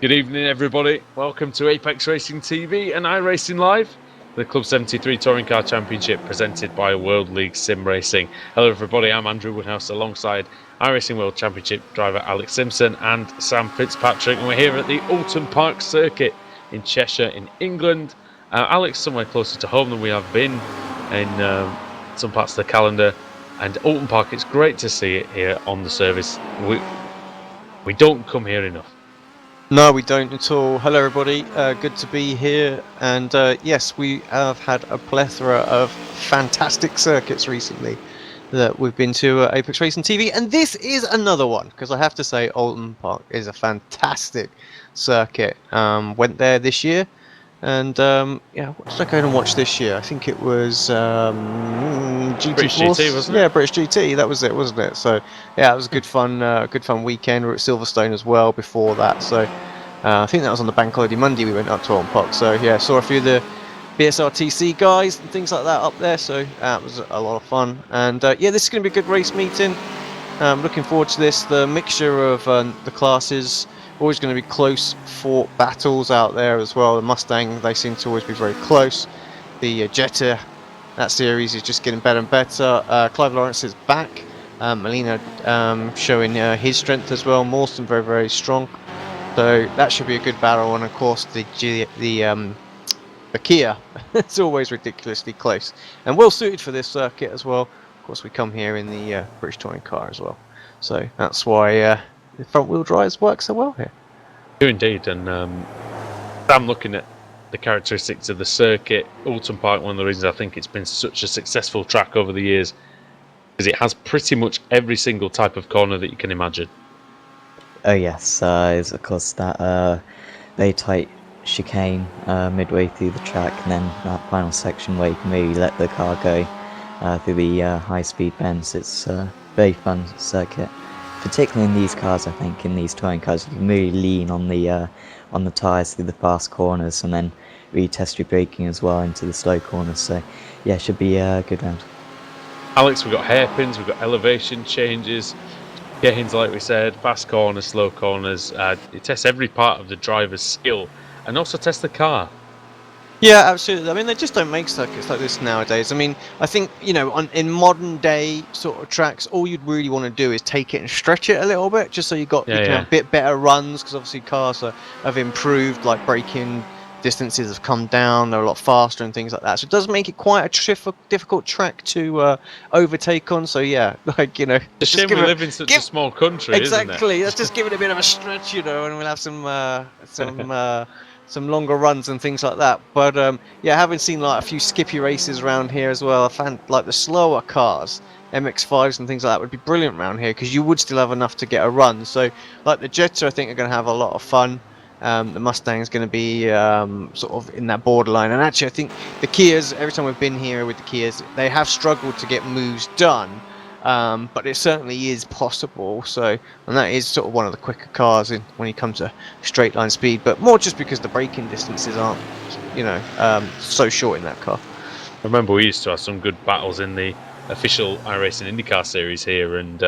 Good evening, everybody. Welcome to Apex Racing TV and iRacing Live, the Club73 Touring Car Championship presented by World League Sim Racing. Hello, everybody. I'm Andrew Woodhouse alongside iRacing World Championship driver Alex Simpson and Sam Fitzpatrick, and we're here at the Oulton Park Circuit in Cheshire, in England. Alex, somewhere closer to home than we have been in some parts of the calendar. And Oulton Park, it's great to see it here on the service. We don't come here enough. No, we don't at all. Hello, everybody. Good to be here. And yes, we have had a plethora of fantastic circuits recently that we've been to Apex Racing TV. And this is another one, because I have to say Oulton Park is a fantastic circuit. Went there this year. And yeah, what did I go and watch this year? I think it was GT British Force. GT, wasn't it? Yeah, British GT. That was it, wasn't it? So yeah, it was a good fun weekend. We were at Silverstone as well before that. So I think that was on the Bank Holiday Monday. We went up to Oulton Park. So yeah, saw a few of the BSRTC guys and things like that up there. So that was a lot of fun. And yeah, this is going to be a good race meeting. Looking forward to this. The mixture of the classes. Always going to be close fought battles out there as well. The Mustang, they seem to always be very close. The Jetta, that series is just getting better and better. Clive Lawrence is back. Melina showing his strength as well. Mawson very, very strong. So that should be a good battle. And of course the Kia, it's always ridiculously close. And well suited for this circuit as well. Of course we come here in the British Touring Car as well. So that's why the front wheel drives work so well here. Do indeed, and I'm looking at the characteristics of the circuit. Oulton Park, one of the reasons I think it's been such a successful track over the years is it has pretty much every single type of corner that you can imagine. Oh yes, is of course that very tight chicane midway through the track, and then that final section where you can really let the car go through the high-speed bends. It's a very fun circuit. Particularly in these cars, I think, in these touring cars, you can really lean on the tyres through the fast corners, and then really test your braking as well into the slow corners. So, yeah, should be a good round. Alex, we've got hairpins, we've got elevation changes, gains, like we said, fast corners, slow corners. It tests every part of the driver's skill, and also tests the car. Yeah, absolutely. I mean, they just don't make circuits like this nowadays. I mean, I think, you know, in modern day sort of tracks, all you'd really want to do is take it and stretch it a little bit, just so you can have a bit better runs, because obviously cars have improved, like braking distances have come down, they're a lot faster and things like that. So it does make it quite a difficult track to overtake on. So yeah, like, you know, it's a shame we live in such a small country. Exactly. Isn't it? Let's just give it a bit of a stretch, you know, and we'll have some longer runs and things like that. But yeah, having seen like a few skippy races around here as well, I found like the slower cars, MX-5s and things like that, would be brilliant around here, because you would still have enough to get a run. So like the Jetta, I think, are going to have a lot of fun. The Mustang is going to be sort of in that borderline. And actually, I think the Kias, every time we've been here with the Kias, they have struggled to get moves done. But it certainly is possible. So, and that is sort of one of the quicker cars when you come to straight line speed, but more just because the braking distances aren't, you know, so short in that car. I remember we used to have some good battles in the official iRacing IndyCar series here, and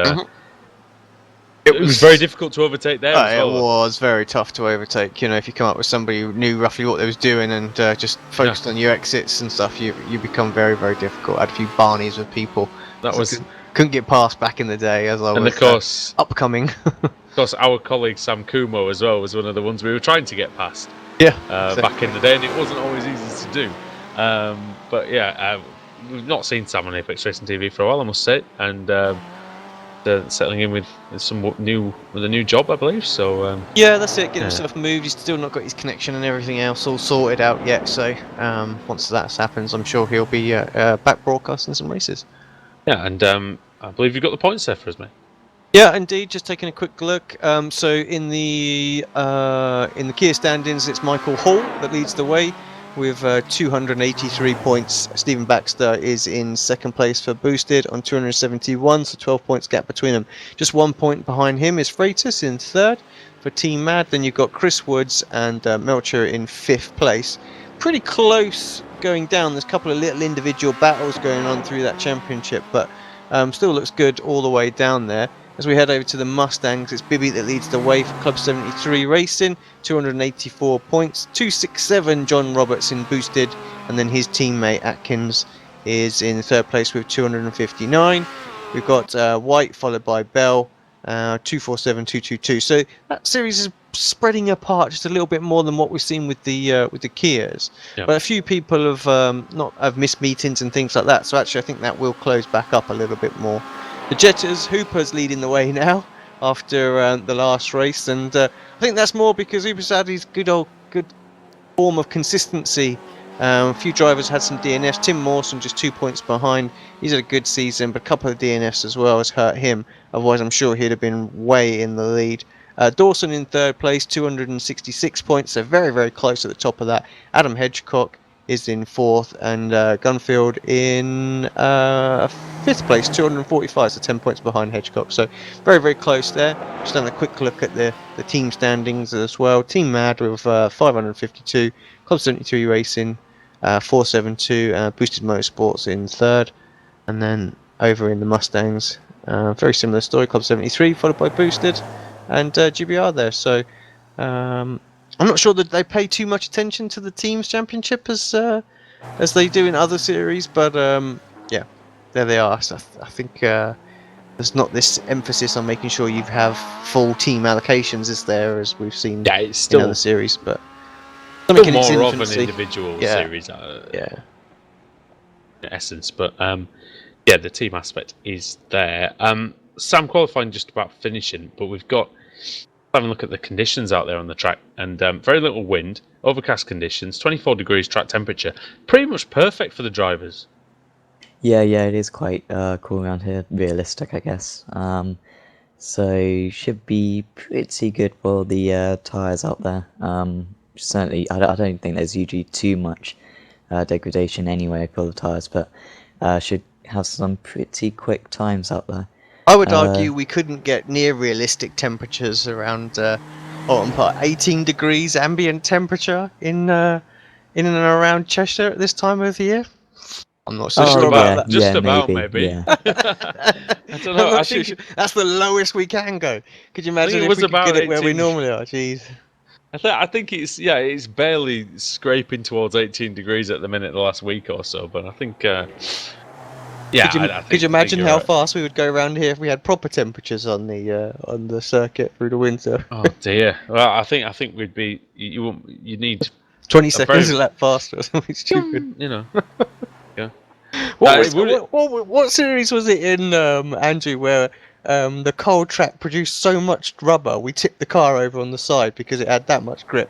it was very difficult to overtake there as well. It was very tough to overtake. You know, if you come up with somebody who knew roughly what they was doing and just focused on your exits and stuff, you become very, very difficult. I had a few Barneys with people. That was... Couldn't get past back in the day, as I was, and of course, upcoming. Of course, our colleague Sam Kumo as well was one of the ones we were trying to get past. Yeah, back in the day, and it wasn't always easy to do. But yeah, we've not seen Sam on Apex Racing TV for a while, I must say, and settling in with a new job, I believe. So yeah, that's it. Get himself moved. He's still not got his connection and everything else all sorted out yet. So once that happens, I'm sure he'll be back broadcasting some races. Yeah, and I believe you've got the points there for us, mate. Yeah, indeed. Just taking a quick look. So in the Kia standings, it's Michael Hall that leads the way with 283 points. Stephen Baxter is in second place for Boosted on 271, so 12 points gap between them. Just 1 point behind him is Freitas in third for Team Mad. Then you've got Chris Woods and Melcher in fifth place. Pretty close going down. There's a couple of little individual battles going on through that championship, but still looks good all the way down there. As we head over to the Mustangs, it's Bibby that leads the way for Club 73 Racing, 284 points, 267 John Robertson boosted, and then his teammate Atkins is in third place with 259. We've got White followed by Bell, 247, 222. So that series is spreading apart just a little bit more than what we've seen with the Kias. Yep. But a few people have missed meetings and things like that. So actually, I think that will close back up a little bit more. The Jetters, Hooper's leading the way now after the last race, and I think that's more because Hooper's had his good form of consistency. A few drivers had some DNFs. Tim Mawson just 2 points behind. He's had a good season, but a couple of DNFs as well has hurt him. Otherwise, I'm sure he'd have been way in the lead. Dawson in third place, 266 points, so very, very close at the top of that. Adam Hedgecock is in fourth, and Gunfield in fifth place, 245, so 10 points behind Hedgecock. So very, very close there. Just done a quick look at the team standings as well. Team Mad with 552, Club 73 Racing 472, Boosted Motorsports in third, and then over in the Mustangs, very similar story. Club 73 followed by Boosted, and GBR there. So I'm not sure that they pay too much attention to the teams championship as they do in other series, but yeah, there they are. So I think there's not this emphasis on making sure you have full team allocations, is there, as we've seen it's still in other series, but still more of an individual series. Yeah. In essence, but yeah, the team aspect is there. Sam qualifying just about finishing, but we've got having a look at the conditions out there on the track, and very little wind, overcast conditions, 24 degrees track temperature, pretty much perfect for the drivers. Yeah, it is quite cool around here, realistic, I guess. So should be pretty good for the tyres out there. Certainly, I don't think there's usually too much degradation anyway for the tyres, but should have some pretty quick times out there. I would argue we couldn't get near realistic temperatures around Oulton Park. 18 degrees ambient temperature in and around Cheshire at this time of the year. I'm not so sure about that. Just about, maybe. Yeah. I don't know. I think that's the lowest we can go. Could you imagine if we could get it where we normally are? Jeez. I think it's barely scraping towards 18 degrees at the minute the last week or so, but I think could you imagine how fast we would go around here if we had proper temperatures on the circuit through the winter? Oh dear. Well, I think we'd be you need 20 seconds a lap faster or something stupid. You know. Yeah. What series was it in, Andrew, where the cold track produced so much rubber we tipped the car over on the side because it had that much grip?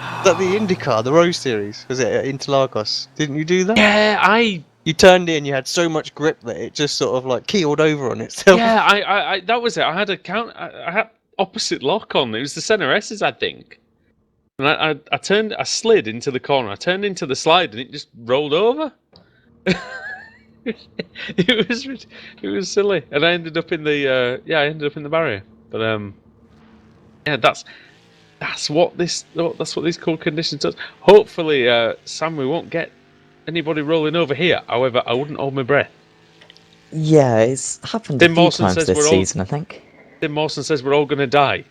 Was that the IndyCar, the Rose series? Was it at Interlagos? Didn't you do that? Yeah, You turned in, you had so much grip that it just sort of like keeled over on itself. Yeah, I that was it. I had I had opposite lock on. It was the center S's, I think. And I slid into the corner. I turned into the slide, and it just rolled over. it was silly, and I ended up in the barrier. But yeah, that's what these cold conditions does. Hopefully, Sam, we won't get anybody rolling over here. However, I wouldn't hold my breath. Yeah, it's happened a few times this season, I think. Tim Mawson says we're all going to die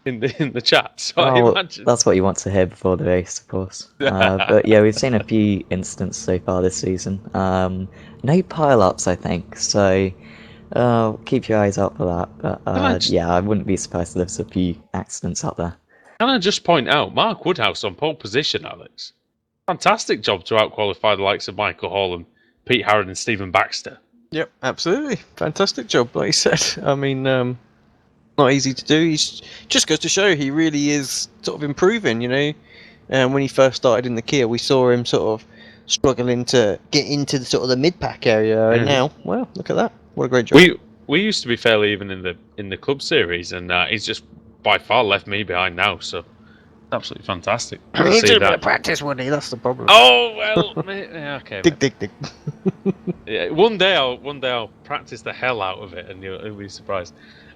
in the chat. So I imagine that's what you want to hear before the race, of course. But yeah, we've seen a few incidents so far this season. No pile-ups, I think. So keep your eyes out for that. But yeah, I wouldn't be surprised if there's a few accidents out there. Can I just point out, Mark Woodhouse on pole position, Alex? Fantastic job to outqualify the likes of Michael Hall and Pete Harrod and Stephen Baxter. Yep, absolutely. Fantastic job, like you said. I mean, not easy to do. He's just goes to show he really is sort of improving, you know. When he first started in the Kia, we saw him sort of struggling to get into the sort of the mid-pack area, and now, well, look at that. What a great job. We used to be fairly even in the club series, and he's just by far left me behind now, so absolutely fantastic. He needs a bit of practice, wouldn't he? That's the problem. Oh well, okay. Dig. Yeah, one day I'll practice the hell out of it, and you'll be surprised.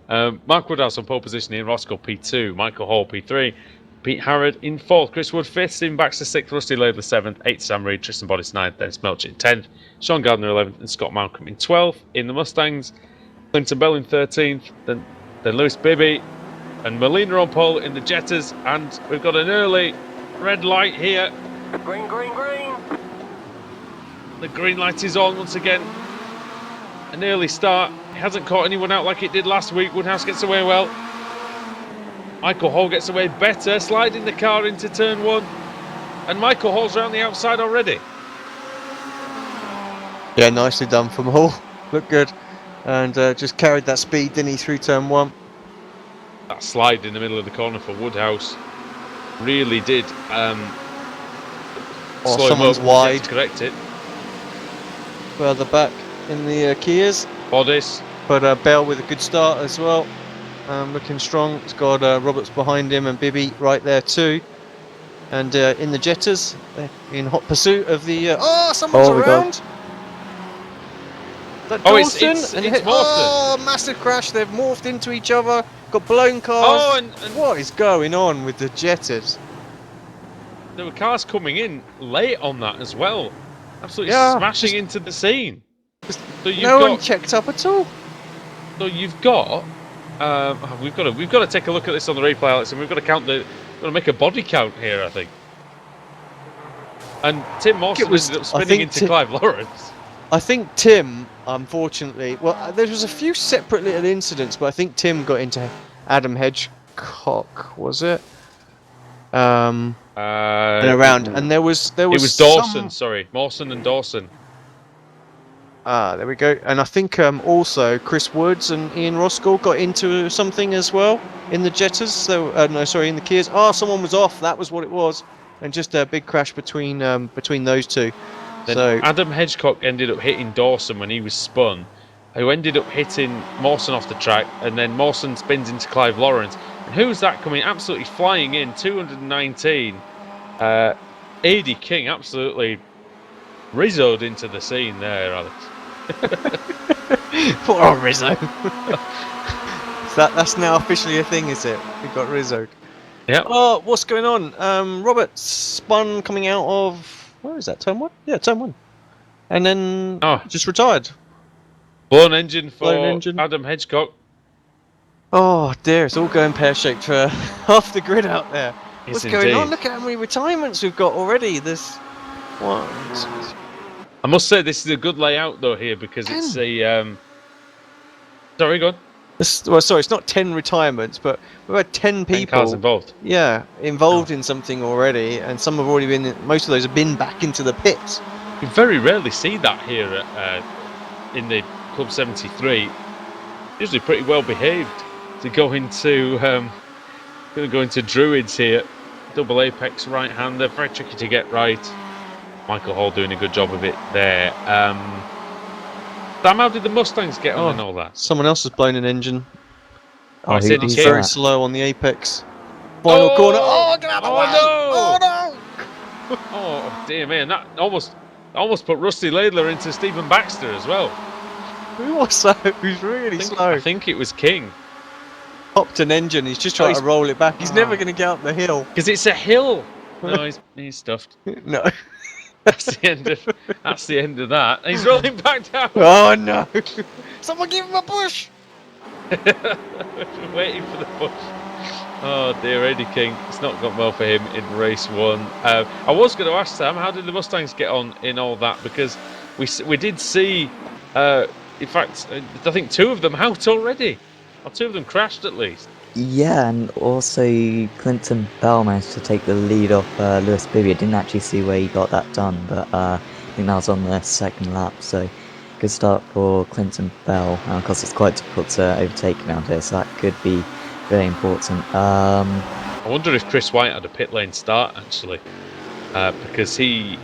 Mark Woodhouse on pole position, Ian Roscoe P2, Michael Hall P3, Pete Harrod in 4th, Chris Wood 5th, Stephen Baxter 6th, Rusty Laidler 7th, 8th Sam Reed, Tristan Bodis 9th, Dennis Melcher in 10th, Sean Gardner 11th, and Scott Malcolm in 12th. In the Mustangs, Clinton Bell in 13th, then Lewis Bibby and Molina on pole in the Jetters, and we've got an early red light here. Green, green, green. The green light is on once again. An early start. It hasn't caught anyone out like it did last week. Woodhouse gets away well. Michael Hall gets away better, sliding the car into turn 1. And Michael Hall's around the outside already. Yeah, nicely done from Hall. Looked good. And just carried that speed, didn't he, through turn 1. That slide in the middle of the corner for Woodhouse really did slow someone's him up, wide. to correct it. Further back in the Kias. Bodice. But Bell with a good start as well. Looking strong. It's got Roberts behind him and Bibby right there too. And in the Jetters, in hot pursuit of the... someone's around! That Dawson, it's and Morton. Massive crash. They've morphed into each other. Got blown cars. Oh, and what is going on with the Jetters? there were cars coming in late on that as well. Absolutely smashing into the scene. So no one checked up at all. So you've got... we've got to take a look at this on the replay, Alex, and we've got to count the... We've got to make a body count here, I think. And Tim Mawson ended up spinning into Clive Lawrence. I think Tim, unfortunately, well, there was a few separate little incidents, but I think Tim got into Adam Hedgecock, was it? And around, and there was. It was Dawson, sorry, Mawson and Dawson. There we go. And I think also Chris Woods and Ian Roskell got into something as well in the Jetters. So no, sorry, in the Kias. Someone was off. That was what it was, and just a big crash between those two. Then so Adam Hedgecock ended up hitting Dawson when he was spun, who ended up hitting Mawson off the track, and then Mawson spins into Clive Lawrence. And who's that coming? Absolutely flying in, 219. A.D. King absolutely rizzoed into the scene there, Alex. Poor Rizzo. That's now officially a thing, is it? We've got Rizzoed. Yeah. Oh, what's going on? Robert spun coming out of... Where is that? Turn 1? Yeah, turn 1. And then just retired. Blown engine for engine. Adam Hedgecock. Oh dear, it's all going pear-shaped for half the grid out there. Yes, What's going on? indeed. Look at how many retirements we've got already. There's... What? I must say this is a good layout though here because it's a... Sorry, go on. Sorry, it's not 10 retirements, but we've had 10 people 10 cars involved. Yeah, involved in something already, and some have already been. Most of those have been back into the pits. You very rarely see that here in the Club 73. Usually pretty well behaved to go into Druids here. Double apex right hander, very tricky to get right. Michael Hall doing a good job of it there. Sam, how did the Mustangs get on and all that? Someone else has blown an engine. I said He's King. very slow on the apex. Final corner. Oh, get out of the way! No. Oh no! Oh dear me, and that almost put Rusty Laidler into Stephen Baxter as well. Who was that? Who's really slow? I think it was King. Popped an engine. He's just trying to roll it back. He's never going to get up the hill. Because it's a hill. No, he's stuffed. No. That's the end of that. And he's rolling back down. Oh no! Someone give him a push! Waiting for the push. Oh dear, Eddie King. It's not gone well for him in race 1. I was going to ask Sam, how did the Mustangs get on in all that? Because we did see, in fact, I think 2 of them out already. Or 2 of them crashed at least. Yeah, and also Clinton Bell managed to take the lead off Lewis Bibby. I didn't actually see where he got that done, but I think that was on the second lap. So good start for Clinton Bell. Because it's quite difficult to overtake around here, so that could be very important. I wonder if Chris White had a pit lane start actually, because he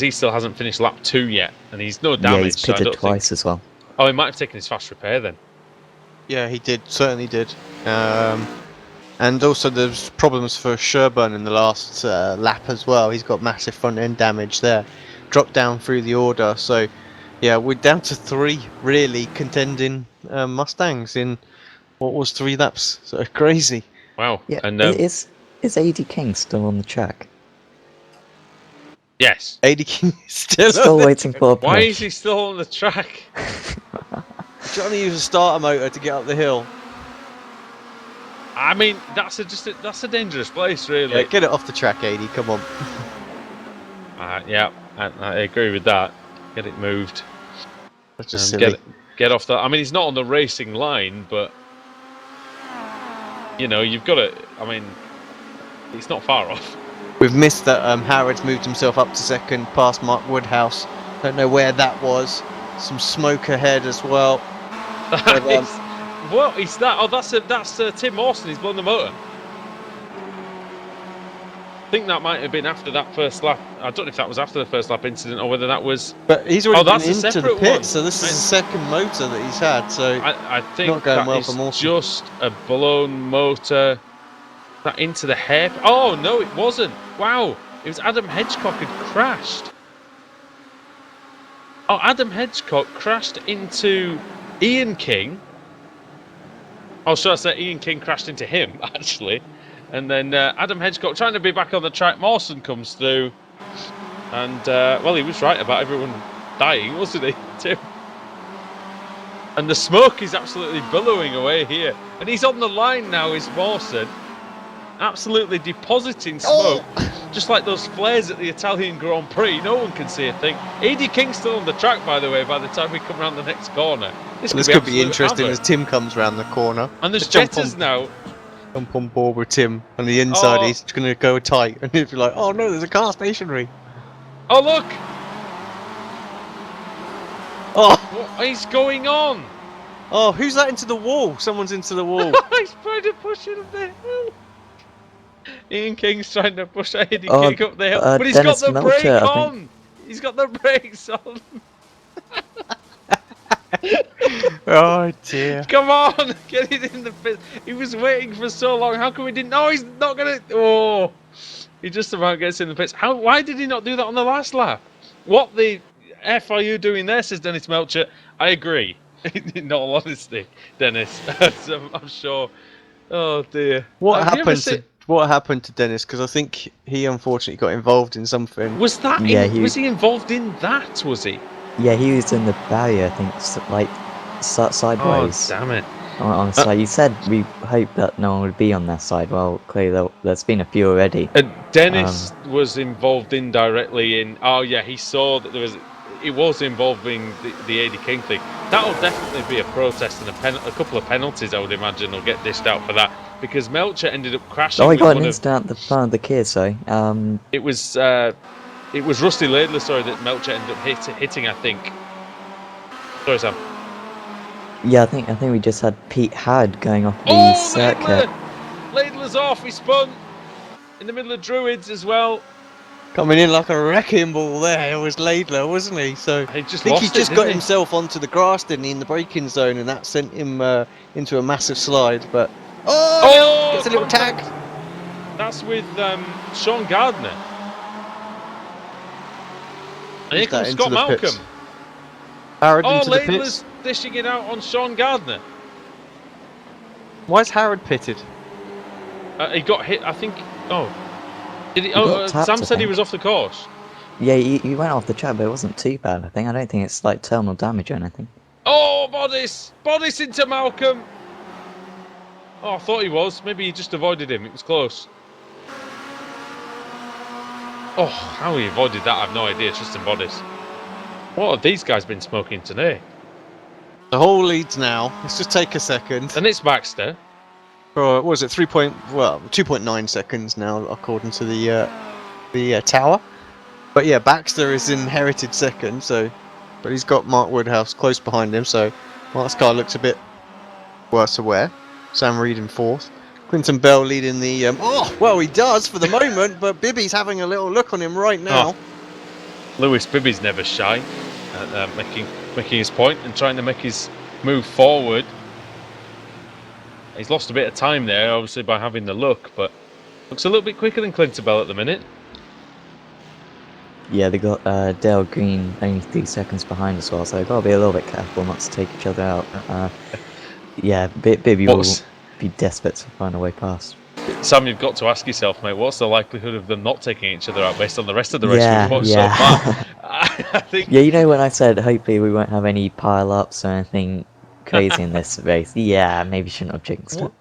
still hasn't finished lap 2 yet, and he's no damage. Yeah, he's pitted twice as well. Oh, he might have taken his fast repair then. Yeah, he did. Certainly did. And also there's problems for Sherburne in the last lap as well. He's got massive front end damage there. Dropped down through the order. So, yeah, we're down to 3 really contending Mustangs in what was 3 laps. So crazy. Wow. Yeah, and is A.D. King still on the track? yes. A.D. King is still Still waiting for a push. Why is he still on the track? trying to use a starter motor to get up the hill. I mean, that's a dangerous place, really. Yeah, get it off the track, AD. Come on. Yeah, I agree with that. Get it moved. That's just silly. Get off that. I mean, he's not on the racing line, but you know, you've got to. I mean, it's not far off. We've missed that Howard's moved himself up to second past Mark Woodhouse. Don't know where that was. Some smoke ahead as well. But, what is that? Oh, that's Tim Mawson. He's blown the motor. I think that might have been after that first lap. I don't know if that was after the first lap incident or whether that was. But he's already that's been a into the separate pit, one. so this is the second motor that he's had. So I think not going that well is for Mawson. just a blown motor. That into the hair. Oh no, it wasn't. Wow, it was Adam Hedgecock had crashed. Oh, Adam Hedgecock crashed into Ian King. Oh, should I say Ian King crashed into him, actually. And then Adam Hedgecock, trying to be back on the track, Mawson comes through. And, well, he was right about everyone dying, wasn't he, Tim? And the smoke is absolutely billowing away here. And he's on the line now, is Mawson. Absolutely depositing smoke. Just like those flares at the Italian Grand Prix. No one can see a thing. A.D. King's still on the track, by the way, by the time we come around the next corner. This could be interesting as Tim comes round the corner. And there's jetters now. Jump on board with Tim on the inside. He's going to go tight. And he'll be like, oh no, there's a car stationary. Oh, look. Oh, what is going on? Oh, who's that into the wall? Someone's into the wall. He's trying to push it up the hill. Ian King's trying to push A.D. King up the hill. But he's Dennis got the Melcher, brake on. He's got the brakes on. Oh dear. Come on, get it in the pit. He was waiting for so long. How come we didn't? No, he's not going to. Oh, he just about gets in the pits. Why did he not do that on the last lap? What the F are you doing there, says Dennis Melcher. I agree. In all honesty, Dennis. I'm sure. Oh dear. What happened to Dennis? Because I think he unfortunately got involved in something. Was that? Yeah, was he involved in that? Was he? Yeah, he was in the barrier, I think, like sideways. Oh damn it! On the side, you said we hoped that no one would be on their side. Well, clearly there's been a few already. Dennis was involved indirectly in. Oh yeah, he saw that there was. It was involving the A.D. King thing. That'll definitely be a protest and a couple of penalties, I would imagine, will get dished out for that. Because Melcher ended up crashing. Oh, he got an incident at the front of the kid, sorry. It was Rusty Laidler, sorry, that Melcher ended up hitting, I think. Sorry, Sam. Yeah, I think we just had Pete Howard going off the circuit. Laidler's off, he spun in the middle of Druids as well. Coming in like a wrecking ball there, it was Laidler, wasn't he? So he I think he just got himself onto the grass, didn't he, in the braking zone, and that sent him into a massive slide. But gets a little tag. That's with Sean Gardner. And here comes Scott Malcolm. Howard into the Laidler's pits. dishing it out on Sean Gardner. Why is Howard pitted? He got hit, I think. Oh. Did he? Tapped, Sam said he was off the course. Yeah, he went off the track, but it wasn't too bad, I think. I don't think it's like terminal damage or anything. Oh, Bodice into Malcolm. Oh, I thought he was. Maybe he just avoided him. It was close. Oh, how he avoided that, I have no idea. Tristan Bodice. What have these guys been smoking today? The whole leads now. Let's just take a second. And it's Baxter. For what was it 2.9 seconds now, according to the tower. But yeah, Baxter is inherited second, but he's got Mark Woodhouse close behind him, so Mark's car looks a bit worse aware. Sam Reed in fourth. Quinton Bell leading the. Well, he does for the moment, but Bibby's having a little look on him right now. Oh. Lewis Bibby's never shy at making his point and trying to make his move forward. He's lost a bit of time there, obviously, by having the look, but looks a little bit quicker than Clinton Bell at the minute. Yeah, they got Dale Green only 3 seconds behind as well, so they've got to be a little bit careful not to take each other out. Yeah, Bibby will be desperate to find a way past. Sam, you've got to ask yourself, mate, what's the likelihood of them not taking each other out based on the rest of the race we've watched so far? I think. Yeah, you know when I said hopefully we won't have any pile-ups or anything crazy in this race. Yeah, maybe shouldn't have jinxed it.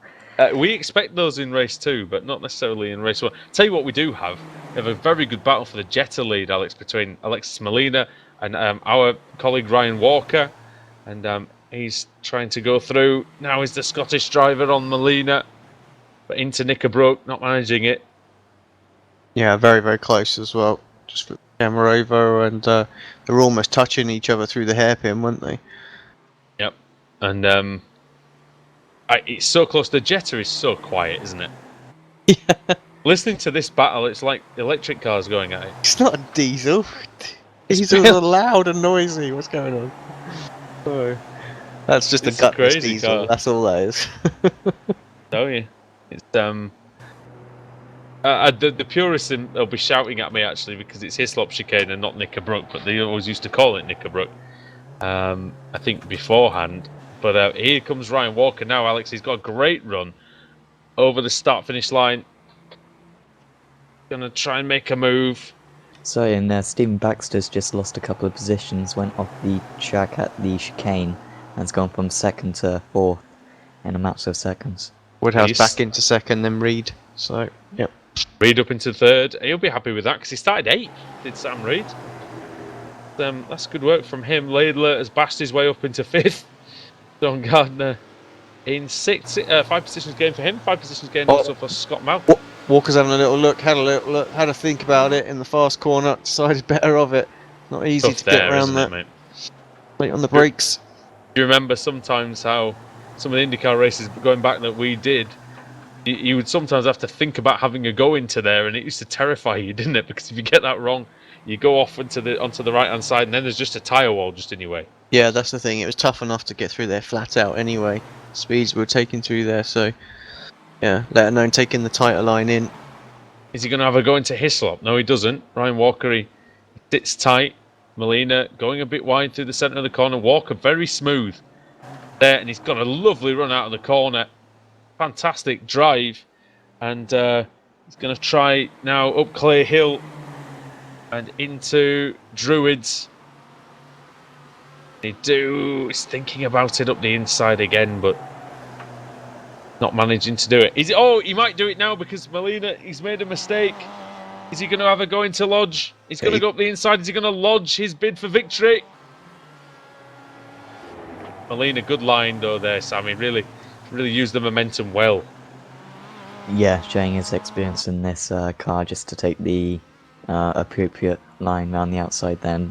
We expect those in race 2, but not necessarily in race 1. Tell you what we do have. We have a very good battle for the Jetta lead, Alex, between Alexis Molina and our colleague Ryan Walker. And he's trying to go through. Now is the Scottish driver on Molina. But into Knickerbrook, not managing it. Yeah, very, very close as well. Just flip the camera over, and they were almost touching each other through the hairpin, weren't they? Yep. And it's so close. The Jetta is so quiet, isn't it? Yeah. Listening to this battle, it's like electric cars going at it. It's not a diesel. Diesels are loud and noisy. What's going on? Oh. That's just It's a a gutless crazy diesel. car. That's all that is. Oh yeah. It's the purists they'll be shouting at me actually because it's Hislop chicane and not Knickerbrook, but they always used to call it Knickerbrook. I think beforehand. But here comes Ryan Walker now, Alex. He's got a great run over the start-finish line. Gonna try and make a move. So, and Stephen Baxter's just lost a couple of positions, went off the track at the chicane, and has gone from 2nd to 4th in a matter of seconds. Woodhouse back into 2nd, then Reed. So, yep. Reed up into 3rd. He'll be happy with that because he started 8th, did Sam Reed. That's good work from him. Laidler has bashed his way up into 5th. John Gardner in 6th. 5 positions gained for him. 5 positions gained also for Scott Malcolm. Walker's having a little look, had a think about it in the fast corner, decided better of it. Not easy Tough to get there, around isn't that. it, mate? Late on the brakes. Do you remember sometimes how some of the IndyCar races going back that we did, you would sometimes have to think about having a go into there, and it used to terrify you, didn't it? Because if you get that wrong, you go off onto the right hand side, and then there's just a tyre wall just in your way. Yeah, that's the thing. It was tough enough to get through there flat out anyway. Speeds were taking through there, so yeah, let alone taking the tighter line in. Is he going to have a go into Hislop? No, he doesn't. Ryan Walker, he sits tight. Molina going a bit wide through the centre of the corner. Walker very smooth there, and he's got a lovely run out of the corner. Fantastic drive, and he's going to try now up Clay Hill and into Druids. He's thinking about it up the inside again, but not managing to do it. He might do it now because Molina, he's made a mistake. Is he going to have a go into Lodge? He's going to go up the inside. Is he going to lodge his bid for victory? Molina, good line though there, Sammy. Really used the momentum well. Yeah, showing his experience in this car just to take the appropriate line around the outside then.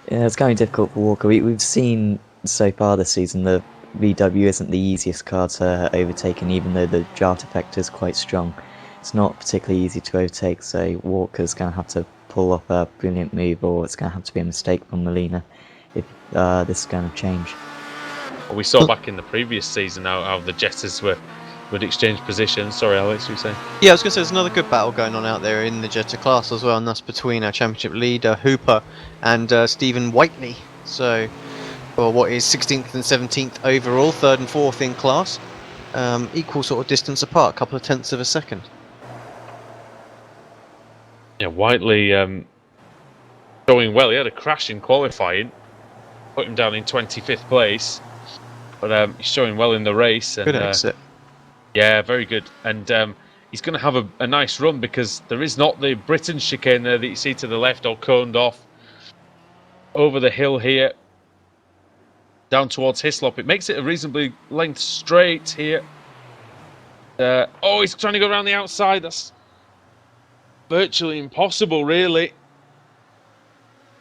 Yeah, it's kind of difficult for Walker. We've seen so far this season the VW isn't the easiest car to overtake, and even though the draft effect is quite strong, it's not particularly easy to overtake, so Walker's going to have to pull off a brilliant move, or it's going to have to be a mistake from Molina if this is going to change. We saw back in the previous season how the Jettas would exchange positions. Sorry, Alex, you were saying? Yeah, I was going to say there's another good battle going on out there in the Jetta class as well, and that's between our championship leader Hooper and Stephen Whiteley. So, for what is 16th and 17th overall, 3rd and 4th in class, equal sort of distance apart, a couple of tenths of a second. Yeah, Whiteley showing well. He had a crash in qualifying, put him down in 25th place, but he's showing well in the race. And, Good exit. Yeah, very good. And he's going to have a nice run because there is not the Britain chicane there that you see to the left, all coned off. Over the hill here, down towards Hislop. It makes it a reasonably length straight here. He's trying to go around the outside. That's virtually impossible, really.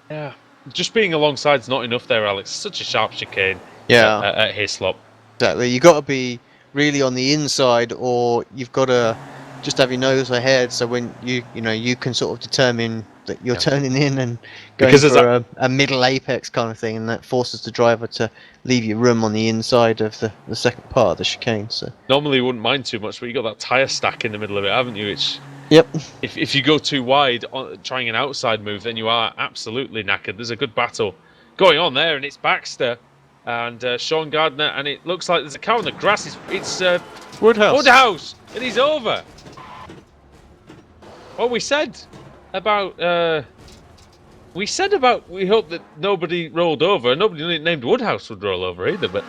Yeah, just being alongside is not enough there, Alex. Such a sharp chicane. Yeah, at Hislop. exactly. You got to be really on the inside, or you've got to just have your nose ahead. So when you can sort of determine that you're turning in and going for a middle apex kind of thing, and that forces the driver to leave you room on the inside of the second part of the chicane. So normally you wouldn't mind too much, but you got that tyre stack in the middle of it, haven't you? Which yep. If you go too wide trying an outside move, then you are absolutely knackered. There's a good battle going on there, and it's Baxter and Sean Gardner, and it looks like there's a cow on the grass. It's Woodhouse, and he's over. What we said about we hope that nobody rolled over. Nobody named Woodhouse would roll over either, but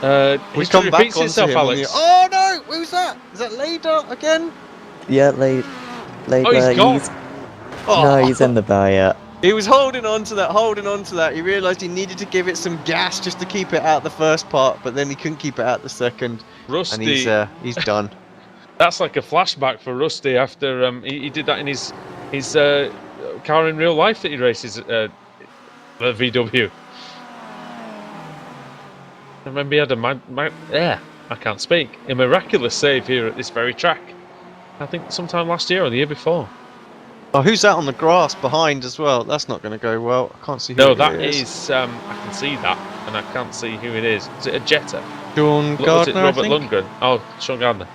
We History come back repeats onto itself, him on the. Alex. Oh no! Who's that? Is that Lader again? Yeah, Oh, he's gone. No, Oh. he's in the barrier. He was holding on to that. He realised he needed to give it some gas just to keep it out the first part, but then he couldn't keep it out the second. Rusty. And he's done. That's like a flashback for Rusty after he did that in his car in real life that he races at VW. I remember he had I can't speak. A miraculous save here at this very track. I think sometime last year or the year before. Oh, who's that on the grass behind as well? That's not going to go well. I can't see who No, it that is. is. I can see that, and I can't see who it is. Is it a Jetta? Sean Was it Gardner, Robert I think? Lundgren? Oh, Sean Gardner.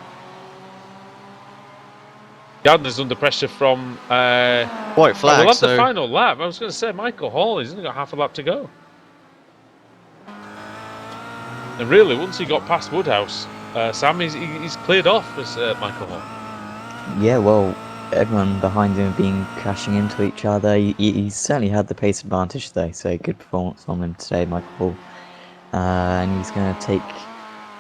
Gardner's under pressure from. White We'll flag, have the so final lap. I was going to say Michael Hall. He's only got half a lap to go. And really, once he got past Woodhouse, Sam, he's cleared off as Michael Hall. Yeah, well, everyone behind him have been crashing into each other. He certainly had the pace advantage today, so good performance from him today, Michael Hall. And he's going to take,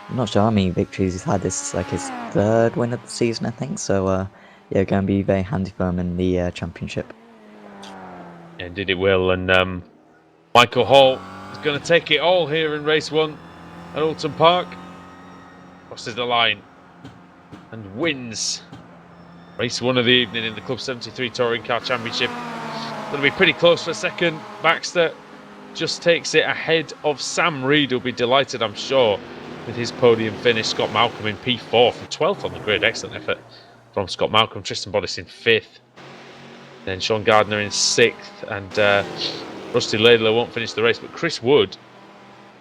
I'm not sure how many victories he's had. This is like his third win of the season, I think. So, yeah, going to be very handy for him in the championship. Yeah, did it well. And Michael Hall is going to take it all here in race 1 at Oulton Park. Crosses the line and wins race 1 of the evening in the Club 73 Touring Car Championship. Going to be pretty close for a second. Baxter just takes it ahead of Sam Reed, who'll be delighted, I'm sure, with his podium finish. Scott Malcolm in P4 from 12th on the grid. Excellent effort from Scott Malcolm. Tristan Bodis in 5th. Then Sean Gardner in 6th. And Rusty Laidler won't finish the race, but Chris Wood,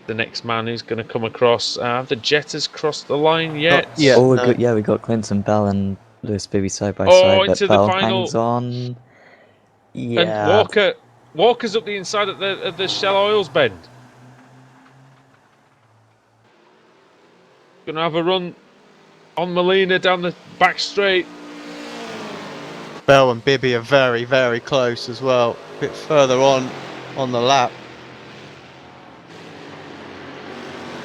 the next man who's going to come across. The Jetters crossed the line yet? Yeah, oh, no. we got Clinton Bell and Lewis Bibby side by Oh, side, but into the Bell final. hangs on. Yeah. And Walker's up the inside at the Shell Oils bend. Going to have a run on Molina down the back straight. Bell and Bibby are very, very close as well. A bit further on the lap.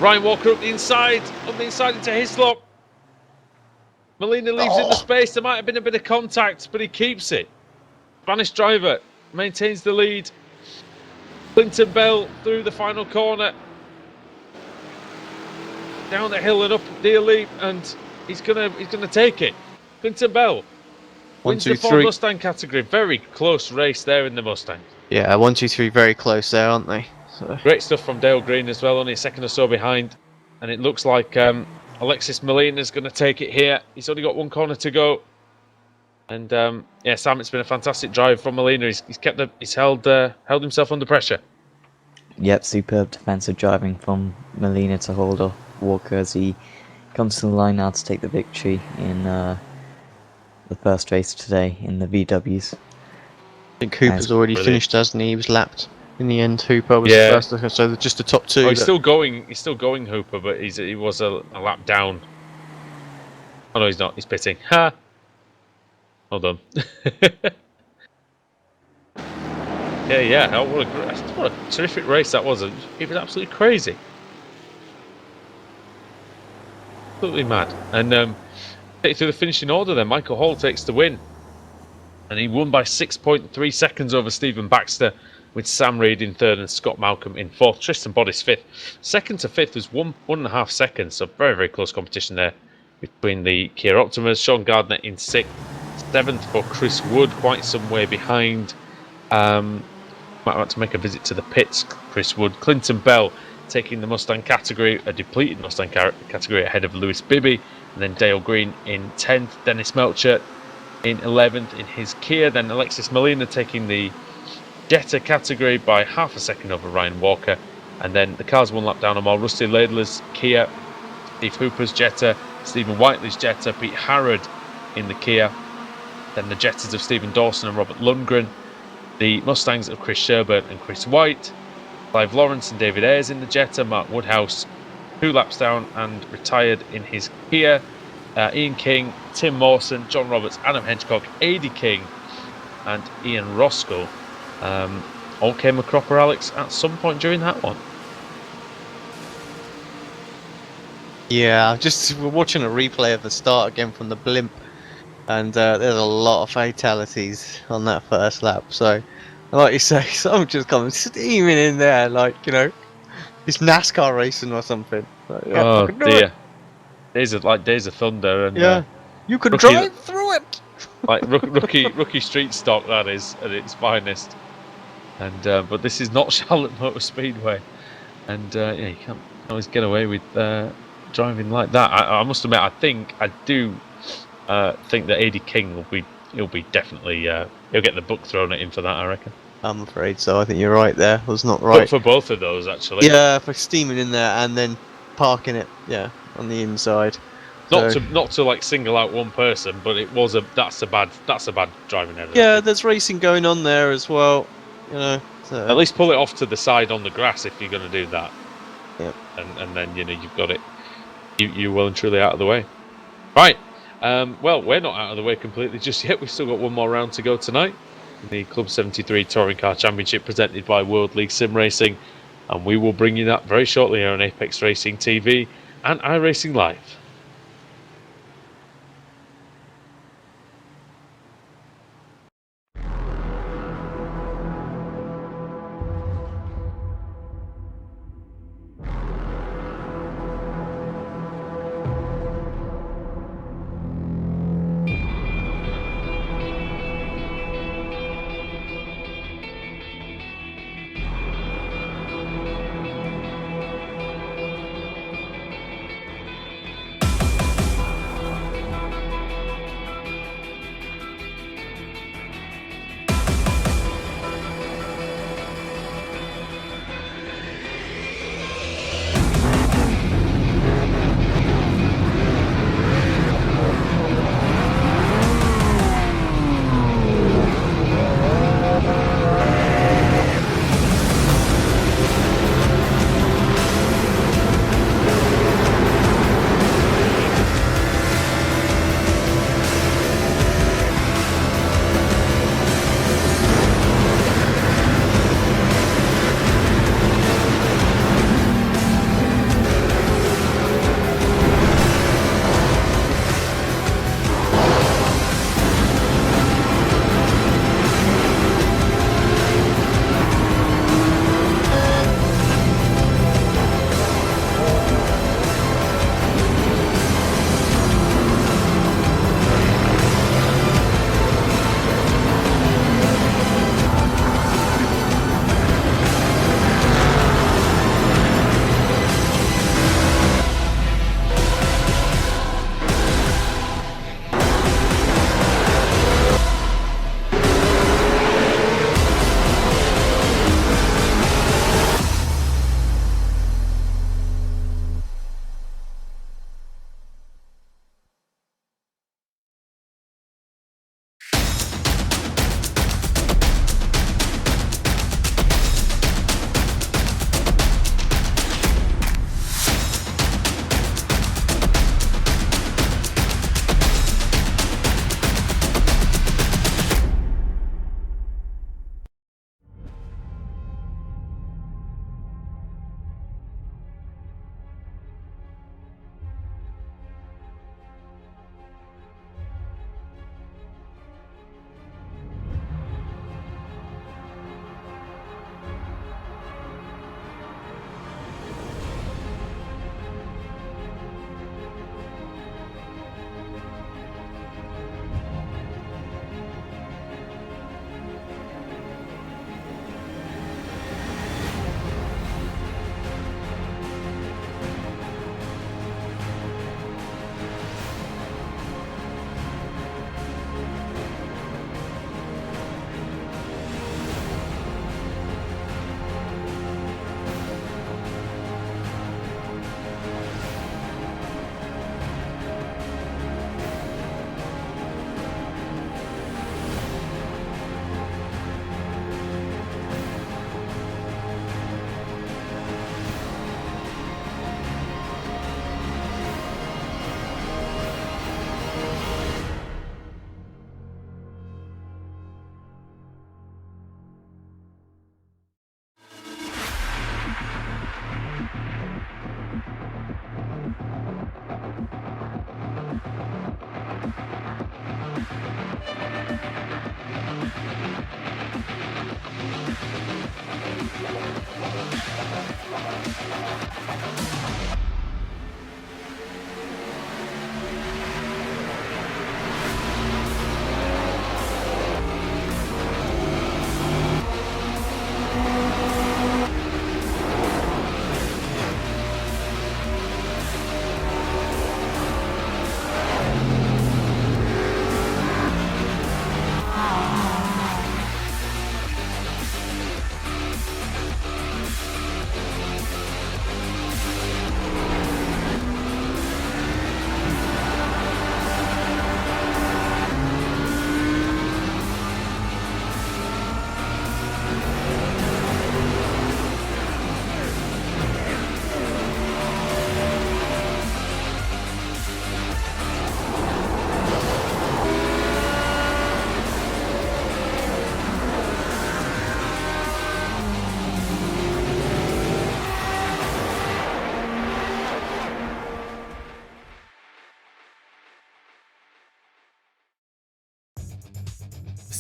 Ryan Walker up the inside into Hislop. Molina leaves in the space. There might have been a bit of contact, but he keeps it. Spanish driver maintains the lead. Clinton Bell through the final corner. Down the hill and up Deer Leap, and he's gonna take it. Clinton Bell wins the Ford Mustang category. Very close race there in the Mustang. Yeah, 1, 2, 3, very close there, aren't they? So. Great stuff from Dale Green as well, only a second or so behind. And it looks like Alexis Molina's going to take it here. He's only got one corner to go. And yeah, Sam, it's been a fantastic drive from Molina. He's held himself under pressure. Yep, superb defensive driving from Molina to hold off Walker as he comes to the line now to take the victory in the first race today in the VWs. I think Hooper's already finished, hasn't he? He was lapped in the end. Hooper was the first, so just the top two. Oh, he's still going, Hooper, but he was a lap down. Oh no, he's not. He's pitting. Ha! Hold on. Yeah. Oh, what a terrific race that was. It was absolutely crazy. Absolutely mad. And take through the finishing order then. Michael Hall takes the win. And he won by 6.3 seconds over Stephen Baxter, with Sam Reed in 3rd and Scott Malcolm in 4th. Tristan Bodis 5th. 2nd to 5th was 1.5 seconds. So very, very close competition there between the Kia Optimas. Sean Gardner in 6th. 7th for Chris Wood, quite some way behind. Might have to make a visit to the pits, Chris Wood. Clinton Bell taking the Mustang category, a depleted Mustang category, ahead of Lewis Bibby. And then Dale Green in 10th. Dennis Melcher in 11th in his Kia. Then Alexis Molina taking the Jetta category by half a second over Ryan Walker. And then the cars one lap down on more. Rusty Laidler's Kia, Steve Hooper's Jetta, Stephen Whiteley's Jetta, Pete Harrod in the Kia. Then the Jettas of Stephen Dawson and Robert Lundgren. The Mustangs of Chris Sherburn and Chris White. Clive Lawrence and David Ayres in the Jetta. Mark Woodhouse 2 laps down and retired in his Kia. Ian King, Tim Mawson, John Roberts, Adam Hedgecock, Adi King and Ian Roskell all came a cropper, Alex, at some point during that one. Yeah, we're watching a replay of the start again from the blimp, and there's a lot of fatalities on that first lap. So, like you say, someone just comes steaming in there, like it's NASCAR racing or something. Like, yeah, I Oh can do it. dear, Days of Thunder and Yeah, you can rookie drive through it. rookie street stock, that is at its finest. And but this is not Charlotte Motor Speedway, and yeah, you can't always get away with driving like that. I must admit, I do think that AD King he'll be definitely he'll get the book thrown at him for that, I reckon. I'm afraid so. I think you're right there. Was not right. For both of those, actually. Yeah, for steaming in there and then parking it. Yeah, on the inside. Not to like single out one person, but that's a bad driving error. Yeah, there's racing going on there as well. So. At least pull it off to the side on the grass if you're going to do that. Yep. And then you've got it. You're well and truly out of the way. Right. Well, we're not out of the way completely just yet. We've still got one more round to go tonight. The Club 73 Touring Car Championship presented by World League Sim Racing, and we will bring you that very shortly here on Apex Racing TV and iRacing Live.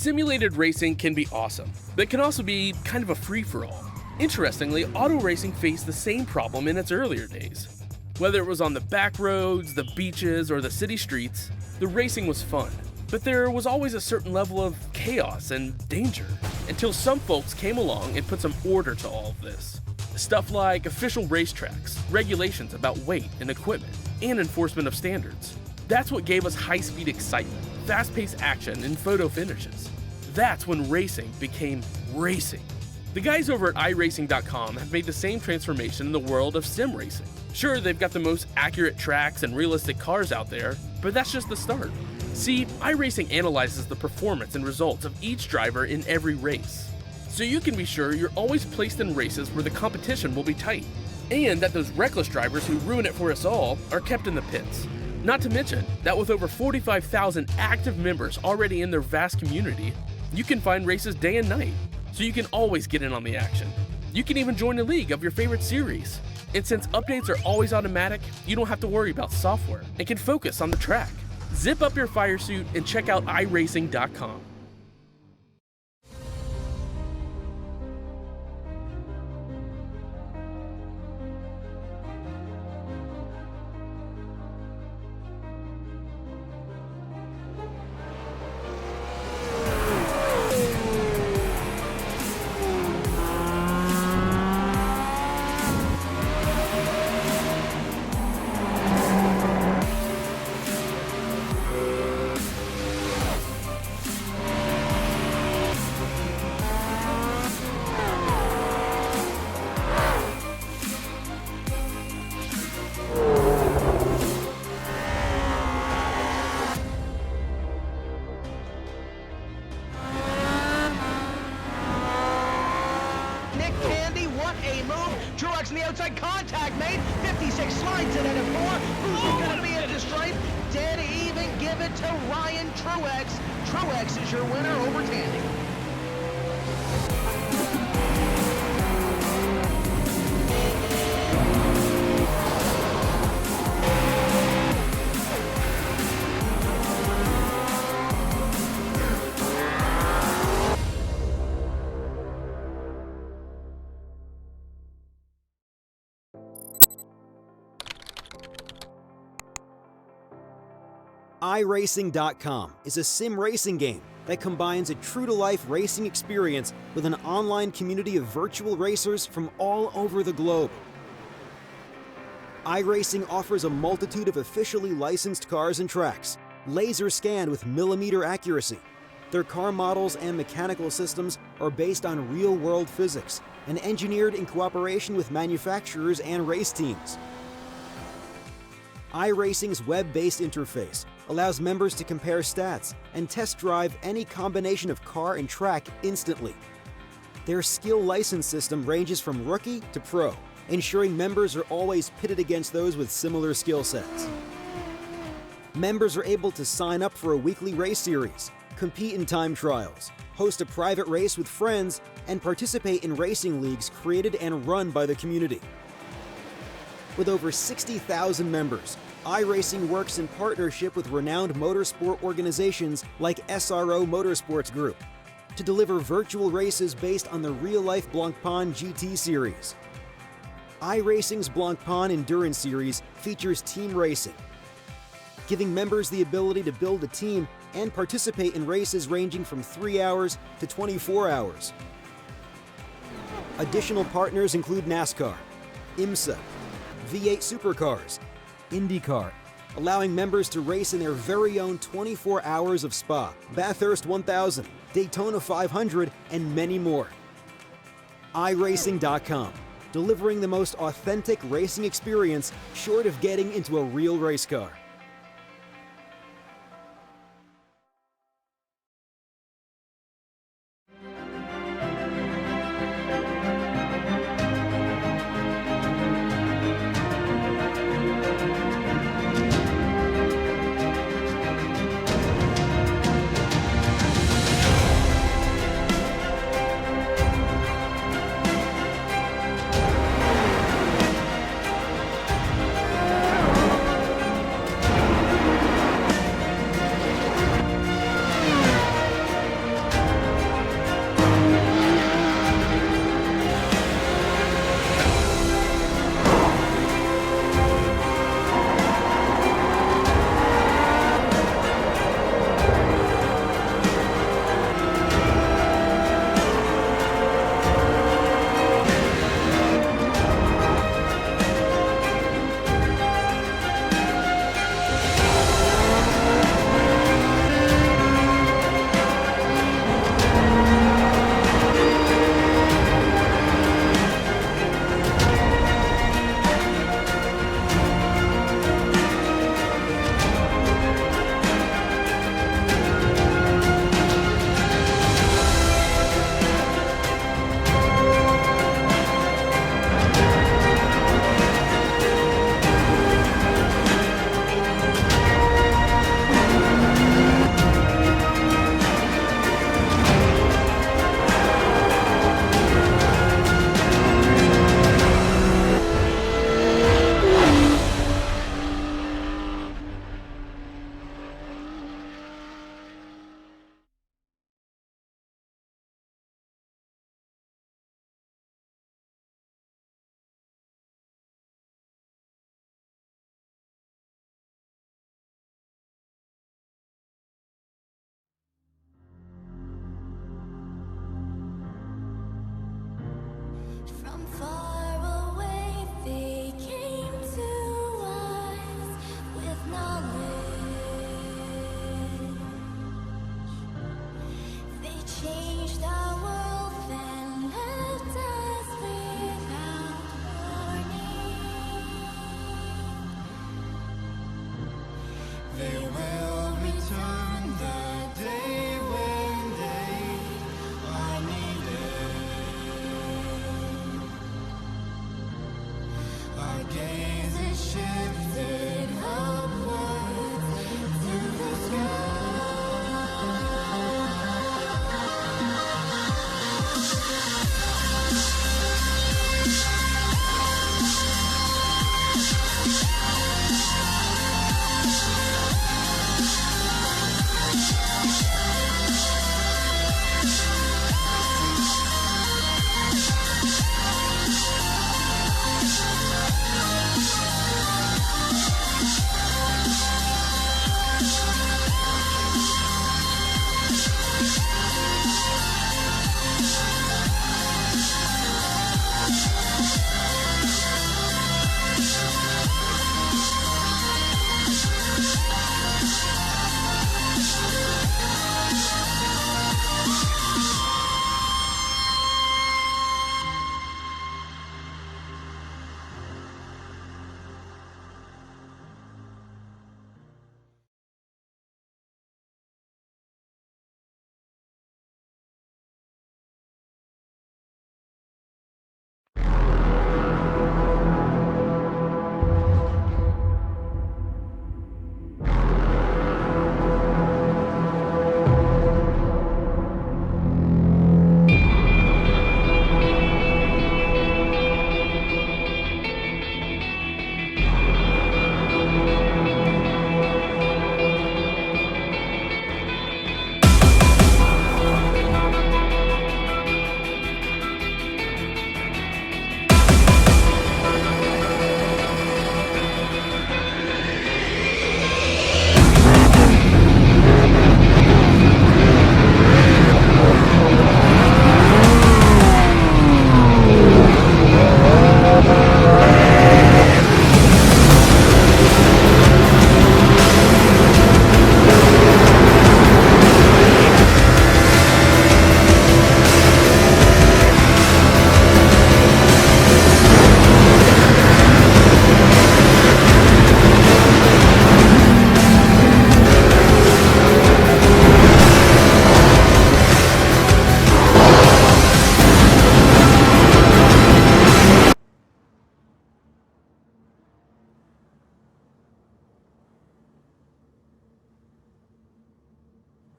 Simulated racing can be awesome, but it can also be kind of a free-for-all. Interestingly, auto racing faced the same problem in its earlier days. Whether it was on the back roads, the beaches, or the city streets, the racing was fun. But there was always a certain level of chaos and danger, until some folks came along and put some order to all of this. Stuff like official racetracks, regulations about weight and equipment, and enforcement of standards. That's what gave us high-speed excitement, fast-paced action, and photo finishes. That's when racing became racing. The guys over at iRacing.com have made the same transformation in the world of sim racing. Sure, they've got the most accurate tracks and realistic cars out there, but that's just the start. See, iRacing analyzes the performance and results of each driver in every race, so you can be sure you're always placed in races where the competition will be tight, and that those reckless drivers who ruin it for us all are kept in the pits. Not to mention that with over 45,000 active members already in their vast community, you can find races day and night, so you can always get in on the action. You can even join a league of your favorite series. And since updates are always automatic, you don't have to worry about software and can focus on the track. Zip up your fire suit and check out iRacing.com. Truex in the outside, contact made. 56 slides it at a 4. Who's going to be at the stripe? Dead even, give it to Ryan Truex. Truex is your winner over Tandy. iRacing.com is a sim racing game that combines a true-to-life racing experience with an online community of virtual racers from all over the globe. iRacing offers a multitude of officially licensed cars and tracks, laser scanned with millimeter accuracy. Their car models and mechanical systems are based on real-world physics and engineered in cooperation with manufacturers and race teams. iRacing's web-based interface allows members to compare stats and test drive any combination of car and track instantly. Their skill license system ranges from rookie to pro, ensuring members are always pitted against those with similar skill sets. Members are able to sign up for a weekly race series, compete in time trials, host a private race with friends, and participate in racing leagues created and run by the community. With over 60,000 members, iRacing works in partnership with renowned motorsport organizations like SRO Motorsports Group, to deliver virtual races based on the real-life Blancpain GT series. iRacing's Blancpain Endurance Series features team racing, giving members the ability to build a team and participate in races ranging from 3 hours to 24 hours. Additional partners include NASCAR, IMSA, V8 Supercars, IndyCar, allowing members to race in their very own 24 hours of Spa, Bathurst 1000, Daytona 500, and many more. iRacing.com, delivering the most authentic racing experience short of getting into a real race car.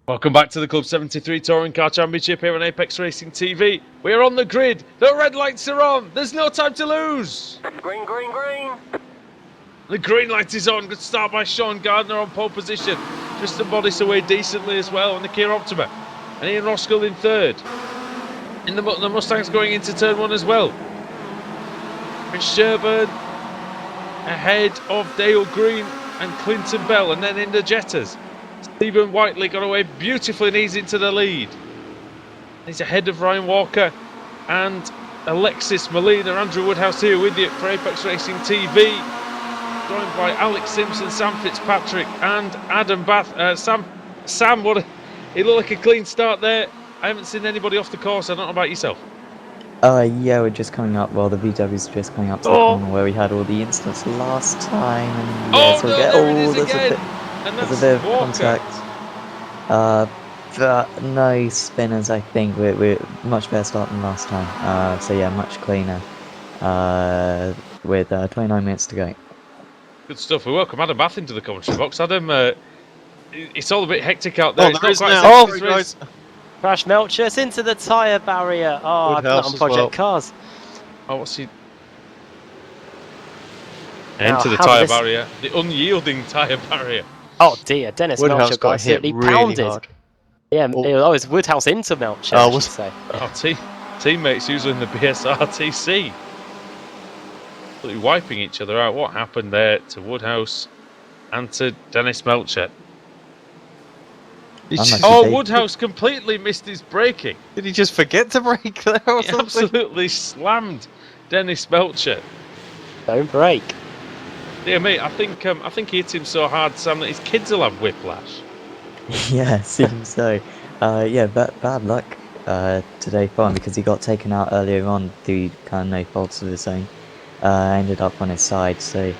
Welcome back to the Club 73 Touring Car Championship here on Apex Racing TV. We're on the grid. The red lights are on. There's no time to lose. Green, green, green. The green light is on. Good start by Sean Gardner on pole position. Tristan Bodice away decently as well on the Kia Optima. And Ian Roskell in third. In the Mustangs going into turn one as well. Chris Sherburn ahead of Dale Green and Clinton Bell. And then in the Jettas, Stephen Whiteley got away beautifully and he's into the lead. He's ahead of Ryan Walker and Alexis Molina. Andrew Woodhouse here with you for Apex Racing TV. Joined by Alex Simpson, Sam Fitzpatrick and Adam Bath. Sam, what it looked like a clean start there. I haven't seen anybody off the course. I don't know about yourself. Yeah, we're just coming up. Well, the VW's just coming up to the corner where we had all the incidents last time. And yeah, so there it is again. There's a bit of contact. But no spinners, I think. We're much better start than last time. So yeah, much cleaner. With 29 minutes to go. Good stuff. We welcome Adam Bath into the commentary box. Adam, it's all a bit hectic out there. Crash Melchers into the tyre barrier. Oh, I've got on Project Cars. Oh, what's he? Into the tyre barrier. The unyielding tyre barrier. Oh dear, Dennis Melcher got absolutely pounded. Hard. Yeah, it was Woodhouse into Melcher, I should say. Teammates usually in the BSRTC. Wiping each other out. What happened there to Woodhouse and to Dennis Melcher? Woodhouse completely missed his braking. Did he just forget to brake there or something? Absolutely slammed Dennis Melcher. Don't brake. Dear me, I think he hit him so hard, Sam, that his kids will have whiplash. Yeah, seems so. Yeah, bad luck today for him because he got taken out earlier on through kind of no faults of his own. Ended up on his side, so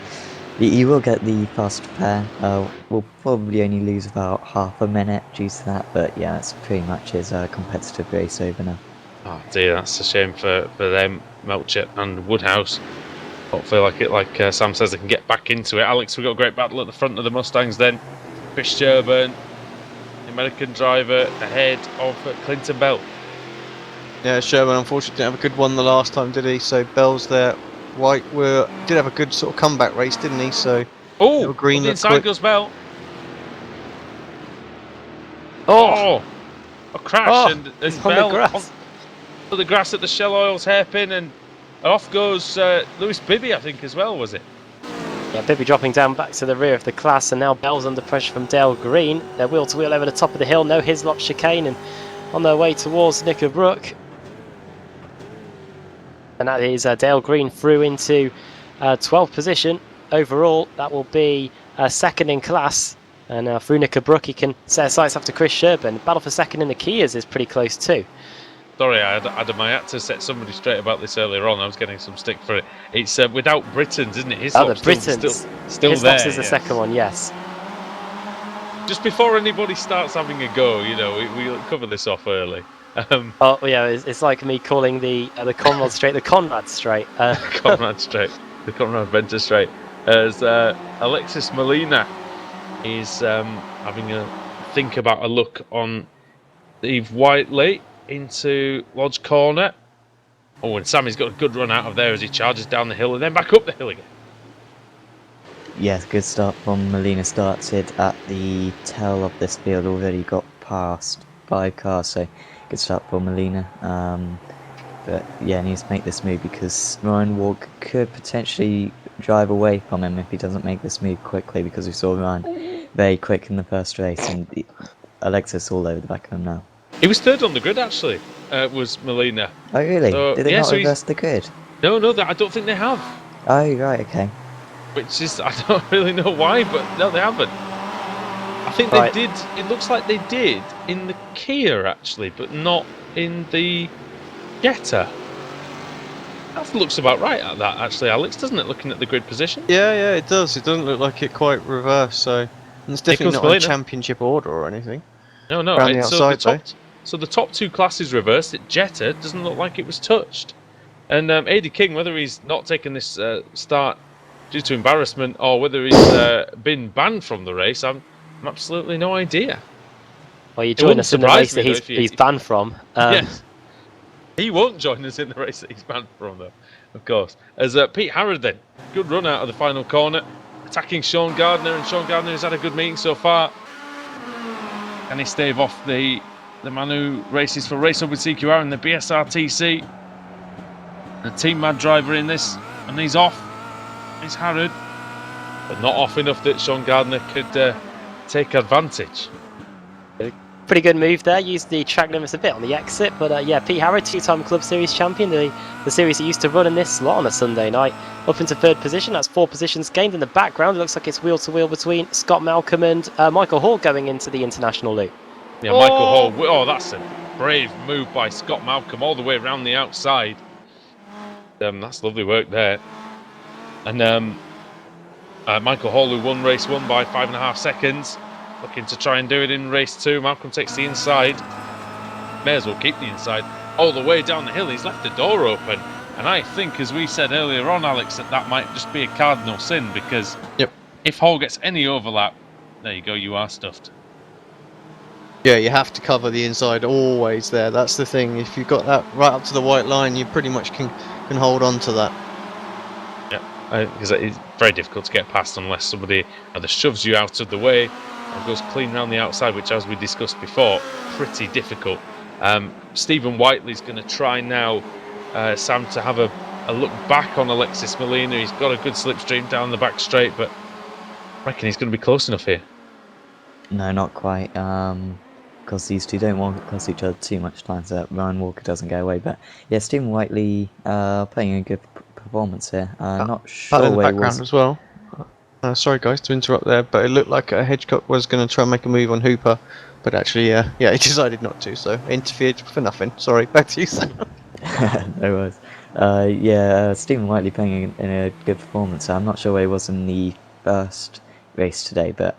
he will get the faster pair. We'll probably only lose about half a minute due to that, but yeah, that's pretty much his competitive race over now. Oh dear, that's a shame for them, Melcher and Woodhouse. Hopefully, like Sam says, they can get back into it. Alex, we've got a great battle at the front of the Mustangs then. Chris Sherburn, the American driver, ahead of Clinton Bell. Yeah, Sherburn unfortunately didn't have a good one the last time, did he? So Bell's there. White did have a good sort of comeback race, didn't he? So Green the inside goes Bell. A crash and Bell on the grass at the Shell Oils hairpin, and off goes Lewis Bibby, I think, as well, was it? Yeah, Bibby dropping down back to the rear of the class, and now Bell's under pressure from Dale Green. They're wheel to wheel over the top of the hill, no Hislop chicane, and on their way towards Knickerbrook. And that is Dale Green through into 12th position overall. That will be second in class. And through Knickerbrook, he can set his sights after Chris Sherburn. Battle for second in the Kias is pretty close too. Sorry, I had to set somebody straight about this earlier on. I was getting some stick for it. It's without Britons, isn't it? The Britons. Still Hislop's there. Is the second one, yes. Just before anybody starts having a go, we cover this off early. It's like me calling the Conrad Straight the Conrad Straight. Conrad Straight, the Conrad Venter Straight. As Alexis Molina is having a think about a look on Steve Whiteley into Lodge Corner. Oh, and Sammy's got a good run out of there as he charges down the hill and then back up the hill again. Yes, good start from Molina. Started at the tail of this field, already got past 5 cars, so good start for Molina. But yeah, needs to make this move because Ryan Walker could potentially drive away from him if he doesn't make this move quickly, because we saw Ryan very quick in the first race and Alexis all over the back of him now. He was third on the grid actually, was Molina. Oh really? Did they not reverse the grid? No, I don't think they have. Oh right, okay. Which is, I don't really know why, but no, they haven't. I think they did, it looks like they did in the Kia actually, but not in the Jetta. That looks about right at that actually, Alex, doesn't it, looking at the grid position? Yeah, it does. It doesn't look like it quite reversed, so... And it's definitely not a championship order or anything. No, so the top two classes reversed. At Jetta doesn't look like it was touched. And AD King, whether he's not taken this start due to embarrassment or whether he's been banned from the race, I'm absolutely no idea. Well, you join wouldn't us in the surprise race me, that though, if he's banned from. Yes. He won't join us in the race that he's banned from, though, of course. As Pete Harrod then, good run out of the final corner, attacking Sean Gardner, and Sean Gardner has had a good meeting so far. Can he stave off the man who races for Race Hub with CQR and the BSRTC? The team mad driver in this, and he's off. He's Harrod, but not off enough that Sean Gardner could take advantage. Pretty good move there. Used the track limits a bit on the exit, but yeah, Pete Harrod, two-time Club Series champion, the series he used to run in this slot on a Sunday night, up into third position. That's 4 positions gained. In the background, it looks like it's wheel-to-wheel between Scott Malcolm and Michael Hall going into the international loop. Yeah, Michael Hall. Oh, that's a brave move by Scott Malcolm all the way around the outside. That's lovely work there. And Michael Hall, who won race 1 by 5.5 seconds, looking to try and do it in race 2. Malcolm takes the inside. May as well keep the inside all the way down the hill. He's left the door open. And I think, as we said earlier on, Alex, that might just be a cardinal sin, because if Hall gets any overlap, there you go, you are stuffed. Yeah, you have to cover the inside always there. That's the thing. If you've got that right up to the white line, you pretty much can hold on to that. Yeah, because it's very difficult to get past unless somebody either shoves you out of the way or goes clean around the outside, which, as we discussed before, pretty difficult. Stephen Whiteley's going to try now, Sam, to have a look back on Alexis Molina. He's got a good slipstream down the back straight, but I reckon he's going to be close enough here. No, not quite. Because these two don't walk across each other too much time, so that Ryan Walker doesn't go away. But yeah, Stephen Whiteley playing a good performance here. Not sure in the where background as well. Sorry guys to interrupt there, but it looked like Hedgecock was going to try and make a move on Hooper, but actually, yeah, he decided not to, so interfered for nothing. Sorry, back to you, Sam. No worries. Yeah, Stephen Whiteley playing in a good performance. I'm not sure where he was in the first race today, but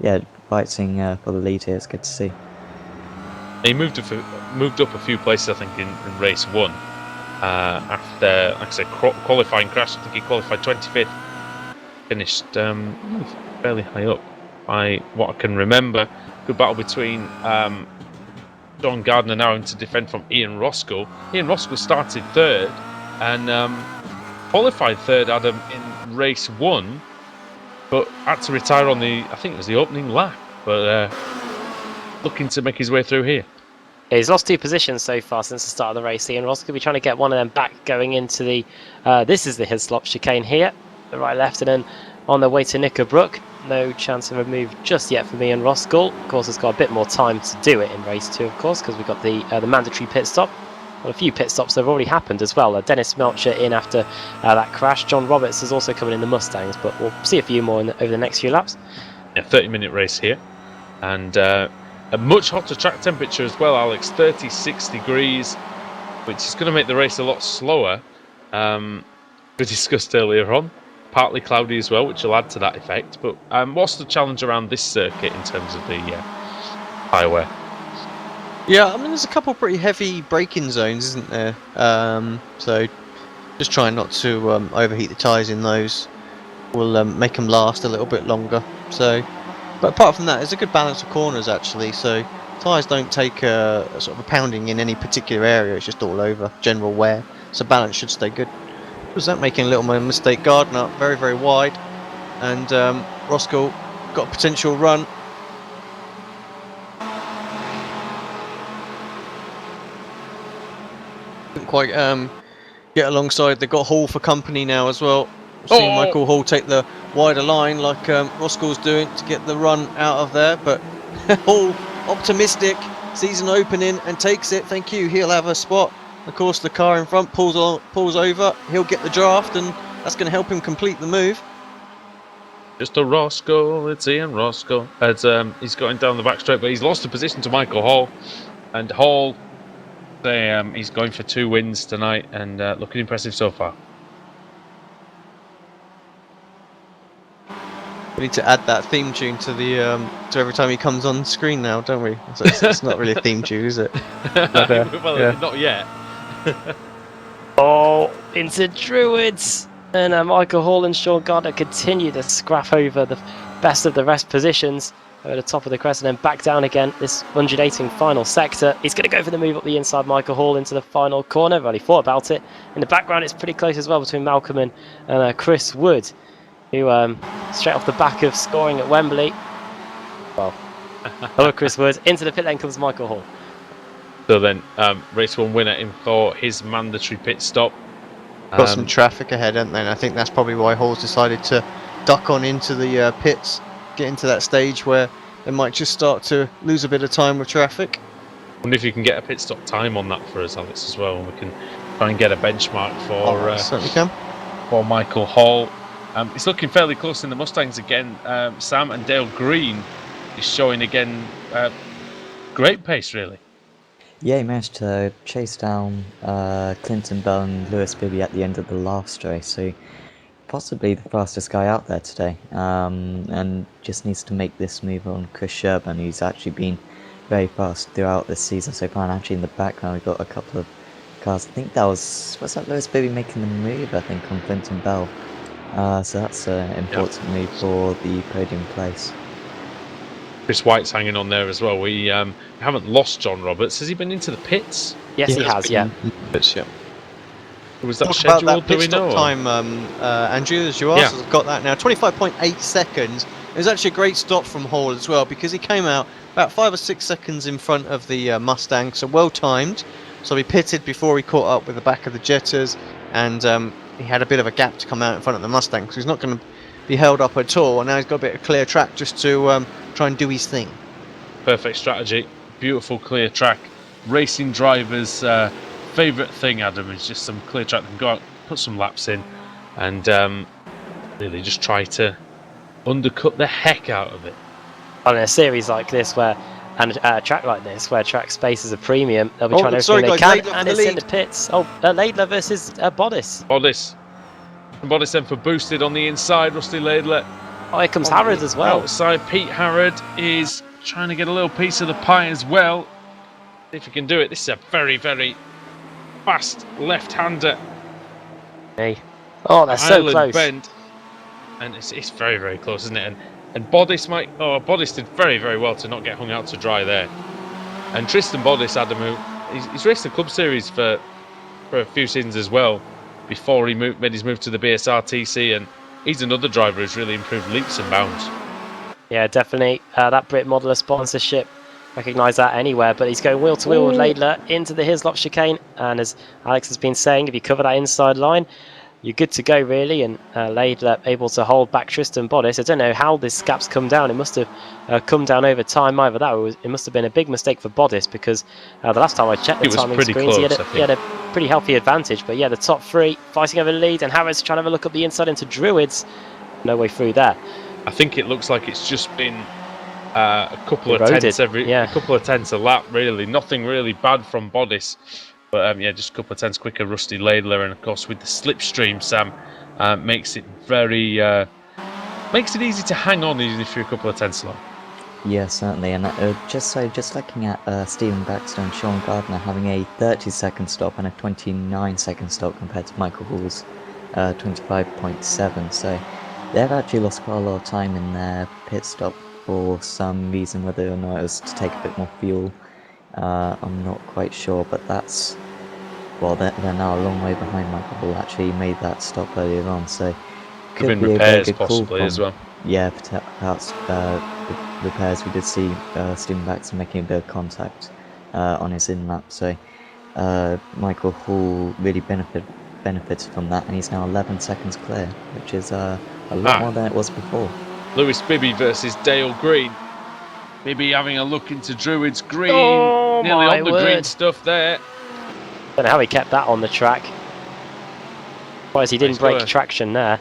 yeah, fighting for the lead here. It's good to see. He moved up a few places, I think, in race 1. After, like I said, qualifying crash. I think he qualified 25th. Finished fairly high up by what I can remember. Good battle between John Gardner now having to defend from Ian Roscoe. Ian Roscoe started 3rd and qualified 3rd, Adam, in race 1, but had to retire on I think it was the opening lap. But looking to make his way through here. He's lost 2 positions so far since the start of the race. Ian Ross could be trying to get one of them back going into the... this is the Hislop chicane here. The right, left, and then on their way to Knickerbrook. No chance of a move just yet from Ian Roskell. Of course, it's got a bit more time to do it in race 2, of course, because we've got the mandatory pit stop. Well, a few pit stops that have already happened as well. Dennis Melcher in after that crash. John Roberts is also coming in the Mustangs, but we'll see a few more over the next few laps. Yeah, 30-minute race here. And a much hotter track temperature as well, Alex. 36 degrees, which is going to make the race a lot slower. We discussed earlier on. Partly cloudy as well, which will add to that effect. But what's the challenge around this circuit in terms of the tyre wear? Yeah, I mean, there's a couple pretty heavy braking zones, isn't there? So just trying not to overheat the tyres in those will make them last a little bit longer. So, but apart from that, there's a good balance of corners actually. So tyres don't take a sort of a pounding in any particular area. It's just all over general wear. So balance should stay good. Was that making a little mistake? Gardner very, very wide, and Roscoe got a potential run. Didn't quite get alongside. They got Hall for company now as well. Seeing Michael Hall take the wider line like Roscoe's doing to get the run out of there, but Hall optimistic, sees an opening and takes it. Thank you. He'll have a spot. Of course, the car in front pulls over. He'll get the draft, and that's going to help him complete the move. Just a Roscoe. It's Ian Roscoe. As he's going down the back straight, but he's lost the position to Michael Hall. And Hall, he's going for 2 wins tonight, and looking impressive so far. We need to add that theme tune to the to every time he comes on screen now, don't we? So it's not really a theme tune, is it? But, well, yeah. Not yet. Into Druids, and Michael Hall and Sean Gardner continue to scrap over the best of the rest positions. over the top of the crest and then back down again. This undulating final sector. He's going to go for the move up the inside. Michael Hall into the final corner. Really thought about it. In the background, it's pretty close as well between Malcolm and Chris Wood, who straight off the back of scoring at Wembley. Well, hello Chris Wood. Into the pit lane comes Michael Hall. So then, race 1 winner in for his mandatory pit stop. Got some traffic ahead, haven't they? And I think that's probably why Hall's decided to duck on into the pits, get into that stage where they might just start to lose a bit of time with traffic. I wonder if you can get a pit stop time on that for us, Alex, as well. And we can try and get a benchmark for certainly can. For Michael Hall. It's looking fairly close in the Mustangs again. Sam and Dale Green is showing again great pace, really. Yeah, he managed to chase down Clinton Bell and Lewis Bibby at the end of the last race, so possibly the fastest guy out there today, and just needs to make this move on Chris Sherburn, who's actually been very fast throughout this season so far. And actually in the background we've got a couple of cars. I think that was that Lewis Bibby making the move, I think, on Clinton Bell. So that's an important move for the podium place. Chris White's hanging on there as well. We haven't lost John Roberts. Has he been into the pits? Yes, he has. Yeah. Pits, yeah. Was that Talk scheduled? about that Do pit we know? stop time, Andrew, as you asked. Yeah. I've got that now. 25.8 seconds. It was actually a great stop from Hall as well, because he came out about 5 or 6 seconds in front of the Mustang, so well timed. So he pitted before he caught up with the back of the Jetters, and he had a bit of a gap to come out in front of the Mustang, because he's not going to be held up at all. And now he's got a bit of clear track just to try and do his thing. Perfect strategy. Beautiful clear track. Racing drivers' favourite thing, Adam, is just some clear track. They can go out, put some laps in, and really just try to undercut the heck out of it. On a series like this, and a track like this, where track space is a premium, they'll be trying everything they can, and it's in the pits. Laidler versus Bodice. Bodice then for boosted on the inside. Rusty Laidler. Oh, here comes Harrod as well. Outside, Pete Harrod is trying to get a little piece of the pie as well. See if he can do it. This is a very, very fast left-hander. Hey. Oh, they're so close. Bend. And it's very, very close, isn't it? And Bodice Bodice did very, very well to not get hung out to dry there. And Tristan Bodice, Adam, he's raced the Club Series for a few seasons as well before he made his move to the BSRTC, and he's another driver who's really improved leaps and bounds. Yeah, definitely. That Brit Modeler sponsorship, recognise that anywhere, but he's going wheel to wheel with Laidler into the Hislop chicane, and as Alex has been saying, if you cover that inside line, you're good to go, really. And Laidler able to hold back Tristan Bodice. I don't know how this gap's come down. It must have come down over time. Either that, or it must have been a big mistake for Bodice, because the last time I checked the timing screens, he had a pretty healthy advantage. But yeah, the top three fighting over the lead, and Harrod's trying to have a look up the inside into Druids. No way through there. I think it looks like it's just been a couple of tenths a couple of tenths a lap, really. Nothing really bad from Bodice. But just a couple of tenths quicker, Rusty Laidler, and of course with the slipstream, Sam, makes it easy to hang on even if you're a couple of tenths long. Yeah, certainly. And just looking at Stephen Baxter and Sean Gardner having a 30-second stop and a 29-second stop compared to Michael Hall's 25.7. So they've actually lost quite a lot of time in their pit stop for some reason, whether or not it was to take a bit more fuel. I'm not quite sure, but they're now a long way behind Michael Hall. Actually made that stop earlier on, so could have been repairs possibly as well. Yeah, perhaps repairs. We did see Stephen Baxter making a bit of contact on his in-lap, so Michael Hall really benefited from that, and he's now 11 seconds clear, which is a lot more than it was before. Lewis Bibby versus Dale Green. Maybe having a look into Druid's green. Nearly on the green stuff there. Don't know how he kept that on the track. Surprised he didn't break traction there.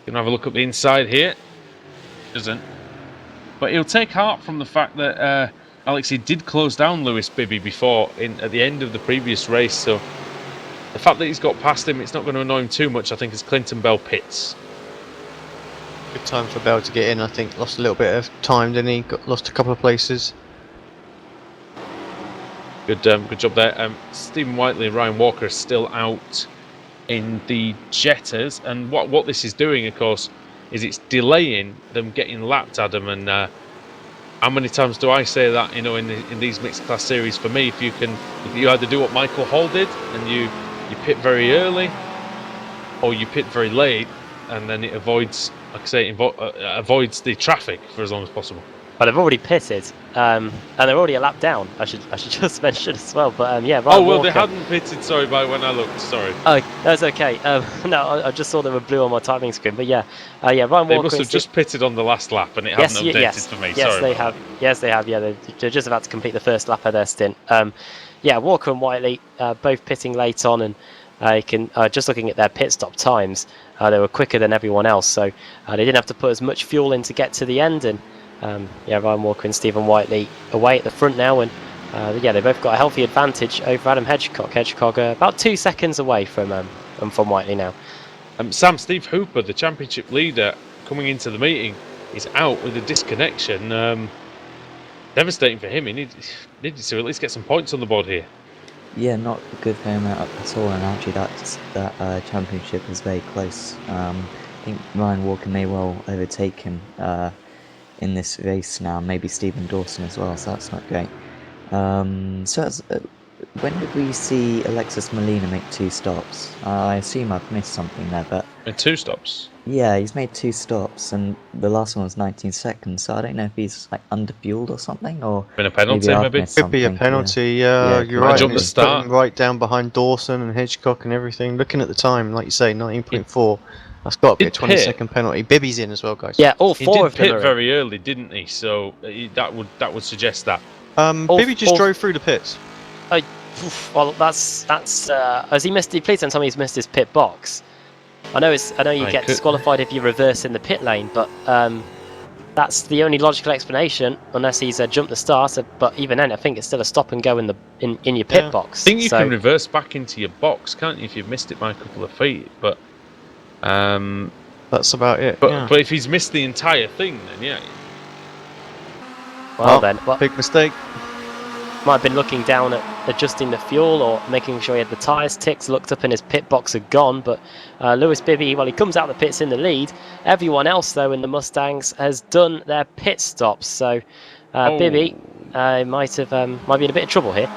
Gonna have a look at the inside here. Doesn't. But he'll take heart from the fact that Alex, he did close down Lewis Bibby before at the end of the previous race. So the fact that he's got past him, it's not going to annoy him too much, I think, as Clinton Bell pits. Good time for Bell to get in, I think. Lost a little bit of time, didn't he? Lost a couple of places. Good job there. Stephen Whiteley and Ryan Walker are still out in the Jetters, and what this is doing, of course, is it's delaying them getting lapped, Adam, and how many times do I say that? You know, in these mixed class series, for me, if you either do what Michael Hall did and you pit very early, or you pit very late, and then it avoids, like I say, avoids the traffic for as long as possible. But they've already pitted, and they're already a lap down. I should just mention as well. But yeah, Ryan oh well, Walker, they hadn't pitted. Sorry, by when I looked. Sorry. Oh, that's okay. No, I just saw they were blue on my timing screen. But yeah, Ryan Walker. They must have just pitted on the last lap, and it hadn't updated for me. Yes, sorry. they have. Yes, they have. Yeah, they're just about to complete the first lap of their stint. Yeah, Walker and Whiteley both pitting late on, and you can just looking at their pit stop times, they were quicker than everyone else. So they didn't have to put as much fuel in to get to the end. And yeah, Ryan Walker and Stephen Whiteley away at the front now, and yeah, they both got a healthy advantage over Adam Hedgecock. Hedgecock about 2 seconds away from Whiteley now. Sam, Steve Hooper, the championship leader, coming into the meeting, is out with a disconnection. Devastating for him. He needed to at least get some points on the board here. Yeah, not good for him at all, and actually that championship was very close. I think Ryan Walker may well overtake him in this race now, maybe Stephen Dawson as well, so that's not great. When did we see Alexis Molina make 2 stops? I assume I've missed something there, but... 2 stops? Yeah, he's made 2 stops, and the last one was 19 seconds, so I don't know if he's like under-fueled or something, or... Been a penalty, maybe? Could be a penalty, yeah, you're right. Jump the start. Right down behind Dawson and Hedgecock and everything. Looking at the time, like you say, 19.4. That's got to be a 20-second penalty. Bibby's in as well, guys. Yeah, all 4 of them. He did pit very early, didn't he? So that would suggest that. Bibby just drove through the pits. Well, that's has he missed? Please don't tell me he's missed his pit box. I know you get disqualified if you reverse in the pit lane, but that's the only logical explanation, unless he's jumped the start. But even then, I think it's still a stop and go in your pit box. I think you can reverse back into your box, can't you, if you've missed it by a couple of feet? But that's about it. But if he's missed the entire thing, then yeah. Well, big mistake. Might have been looking down at adjusting the fuel or making sure he had the tyres ticks, looked up and his pit box had gone. But Lewis Bibby, well, he comes out the pits in the lead. Everyone else, though, in the Mustangs has done their pit stops. So Bibby might be in a bit of trouble here.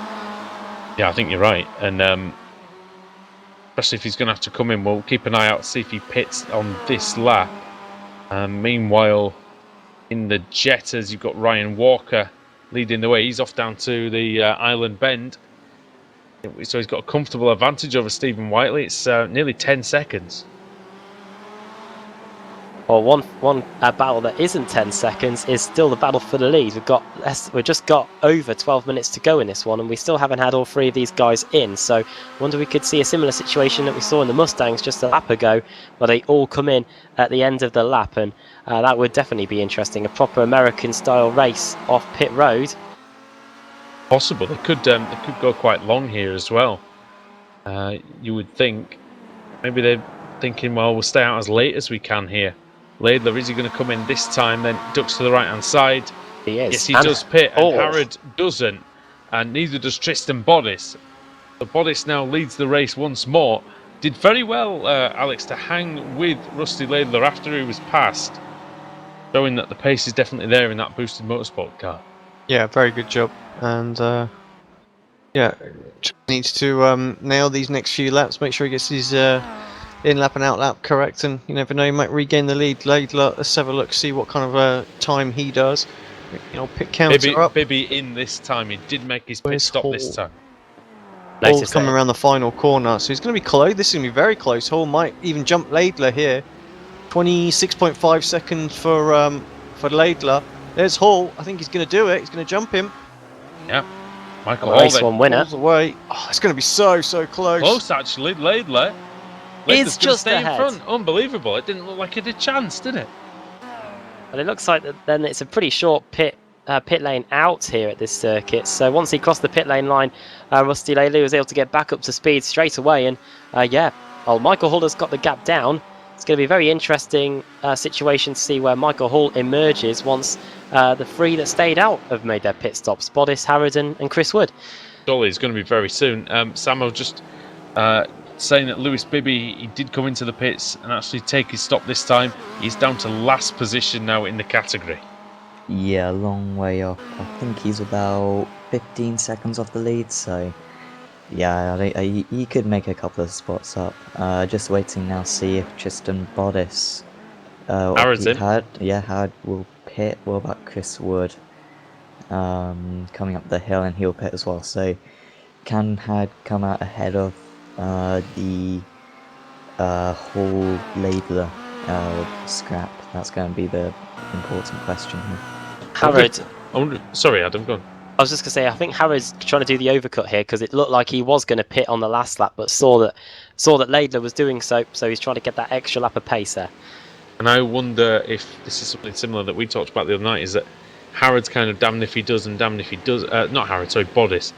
Yeah, I think you're right. And especially if he's going to have to come in, we'll keep an eye out, see if he pits on this lap. Meanwhile, in the Jetters, you've got Ryan Walker leading the way. He's off down to the Island Bend, so he's got a comfortable advantage over Stephen Whiteley. It's nearly 10 seconds. Well, one battle that isn't 10 seconds is still the battle for the lead. We've just got over 12 minutes to go in this one, and we still haven't had all 3 of these guys in. So I wonder if we could see a similar situation that we saw in the Mustangs just a lap ago, where they all come in at the end of the lap, and that would definitely be interesting. A proper American-style race off pit road. Possible. They could go quite long here as well. You would think. Maybe they're thinking, well, we'll stay out as late as we can here. Laidler, is he going to come in this time? Then ducks to the right-hand side. He is. Yes, he does pit, and Harrod doesn't. And neither does Tristan Bodis. So Bodis now leads the race once more. Did very well, Alex, to hang with Rusty Laidler after he was passed, showing that the pace is definitely there in that boosted motorsport car. Yeah, very good job. And yeah, needs to nail these next few laps, make sure he gets his in-lap and out-lap correct, and you never know, he might regain the lead. Laidler, let's have a look, see what kind of time he does. You know, pit counts are up. Bibby in this time, he did make his pit stop this time. Hall's coming around the final corner, so he's going to be close. This is going to be very close. Hall might even jump Laidler here. 26.5 seconds for Laidler. There's Hall. I think he's going to do it. He's going to jump him. Yeah. Michael race one winner. Away. Oh, it's going to be so close. Close, actually. Laidler is just stay ahead. in front. Unbelievable. It didn't look like it had a chance, did it? Well, it looks like then it's a pretty short pit lane out here at this circuit. So once he crossed the pit lane line, Rusty Laidler was able to get back up to speed straight away. And Michael Hull has got the gap down. It's going to be a very interesting situation to see where Michael Hull emerges once the 3 that stayed out have made their pit stops. Bodis, Harrod and Chris Wood. Surely it's going to be very soon. Sam, I was just saying that Lewis Bibby, he did come into the pits and actually take his stop this time. He's down to last position now in the category. Yeah, a long way off. I think he's about 15 seconds off the lead, so yeah, he could make a couple of spots up. Just waiting now, see if Tristan Bodice or Harrod's Pete in. Howard, yeah, Howard will pit. What about Chris Wood coming up the hill, and he'll pit as well. So can Howard come out ahead of the Hall Laidler scrap? That's going to be the important question here. Harrod, Sorry, Adam, go on. I was just going to say, I think Harrod's trying to do the overcut here because it looked like he was going to pit on the last lap, but saw that Laidler was doing so he's trying to get that extra lap of pace there. And I wonder if this is something similar that we talked about the other night, is that Harrod's kind of damned if he does and damned if he does. Not Harrod, sorry, Bodice.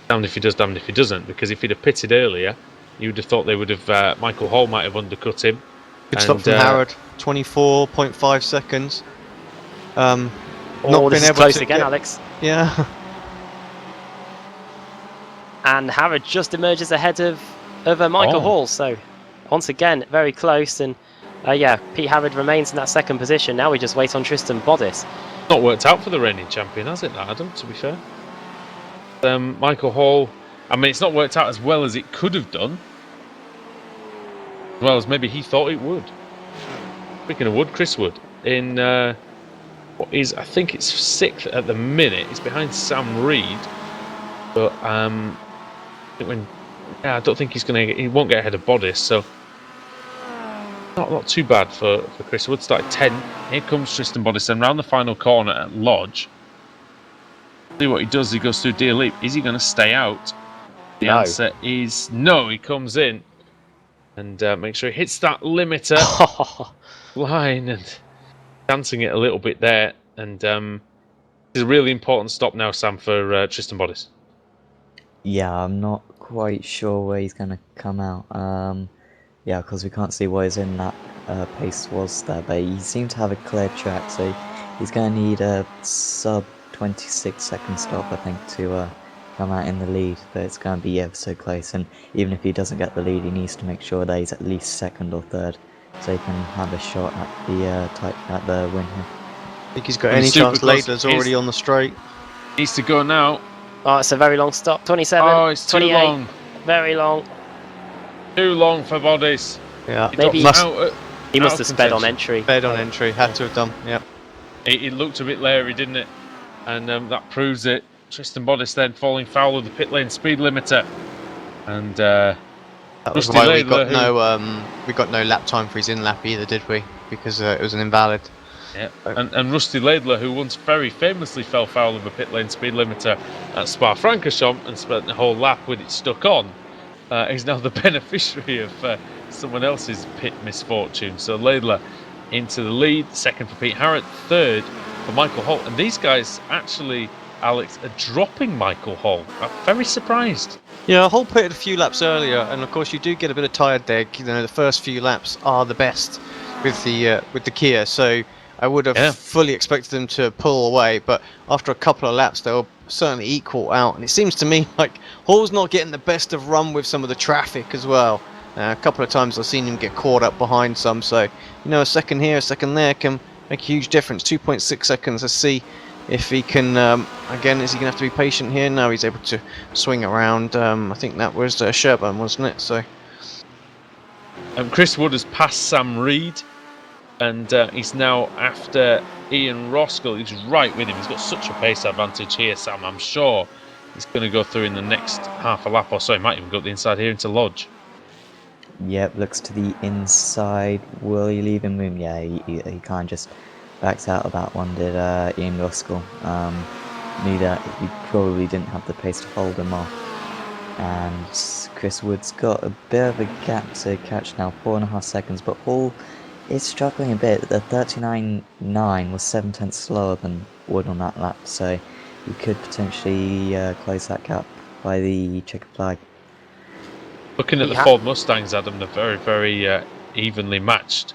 Damned if he does, damned if he doesn't. Because if he'd have pitted earlier, you would have thought they would have. Michael Hall might have undercut him. Good stop from Harrod. 24.5 seconds. Not this been is able close to again, get... Alex. Yeah. And Harrod just emerges ahead of Michael Hall. So once again, very close. And Pete Harrod remains in that second position. Now we just wait on Tristan Bodice. Not worked out for the reigning champion, has it, that, Adam, to be fair? Michael Hall, I mean, it's not worked out as well as it could have done. As well as maybe he thought it would. Speaking of Wood, Chris Wood, in what is, I think it's 6th at the minute. It's behind Sam Reed. But I don't think he won't get ahead of Bodice, so not too bad for Chris Wood. Started 10. Here comes Tristan Bodice then round the final corner at Lodge. See what he does. He goes through Deer Leap. Is he going to stay out? The answer is no. He comes in and make sure he hits that limiter line and dancing it a little bit there. And it's a really important stop now, Sam, for Tristan Bodice. Yeah, I'm not quite sure where he's going to come out. Yeah, because we can't see what is in that pace was there, but he seemed to have a clear track, so he's going to need a sub 26 second stop, I think, to come out in the lead. But it's going to be ever so close, and even if he doesn't get the lead, he needs to make sure that he's at least second or third, so he can have a shot at the win here. I think he's got any chance. Laidler's already on the straight. Needs to go now. Oh, it's a very long stop. 27, oh, it's too 28, long. Very long. Too long for Bodice. Yeah, maybe he must have sped on entry. Sped on entry, had to have done. Yeah. It looked a bit leery, didn't it? And that proves it. Tristan Bodice then falling foul of the pit lane speed limiter, and that was why we got no lap time for his in lap either, did we? Because it was an invalid. Yeah, and Rusty Laidler, who once very famously fell foul of a pit lane speed limiter at Spa-Francorchamps and spent the whole lap with it stuck on, is now the beneficiary of someone else's pit misfortune. So Laidler into the lead, second for Pete Harrod, third for Michael Hall. And these guys actually, Alex, are dropping Michael Hall. I'm very surprised. Yeah, Hall pitted a few laps earlier, and of course you do get a bit of tired there. You know, the first few laps are the best with the Kia, so I would have fully expected them to pull away, but after a couple of laps they'll certainly equal out, and it seems to me like Hall's not getting the best of run with some of the traffic as well. A couple of times I've seen him get caught up behind some, so you know, a second here, a second there can make a huge difference. 2.6 seconds. Let's see if he can, again, is he going to have to be patient here? No, he's able to swing around. I think that was Sherburne, wasn't it? So Chris Wood has passed Sam Reed, and he's now after Ian Roskell, who's right with him. He's got such a pace advantage here, Sam. I'm sure he's going to go through in the next half a lap or so. He might even go up the inside here into Lodge. Yep, looks to the inside. Will he leave him room? Yeah, he can't just backs out of that one, did Ian Roskell. Knew that he probably didn't have the pace to hold him off. And Chris Wood's got a bit of a gap to catch now, 4.5 seconds, but Hall is struggling a bit. The 39.9 was 7/10 slower than Wood on that lap, so he could potentially close that gap by the checkered flag. Looking at the Ford Mustangs, Adam, they're very, very evenly matched.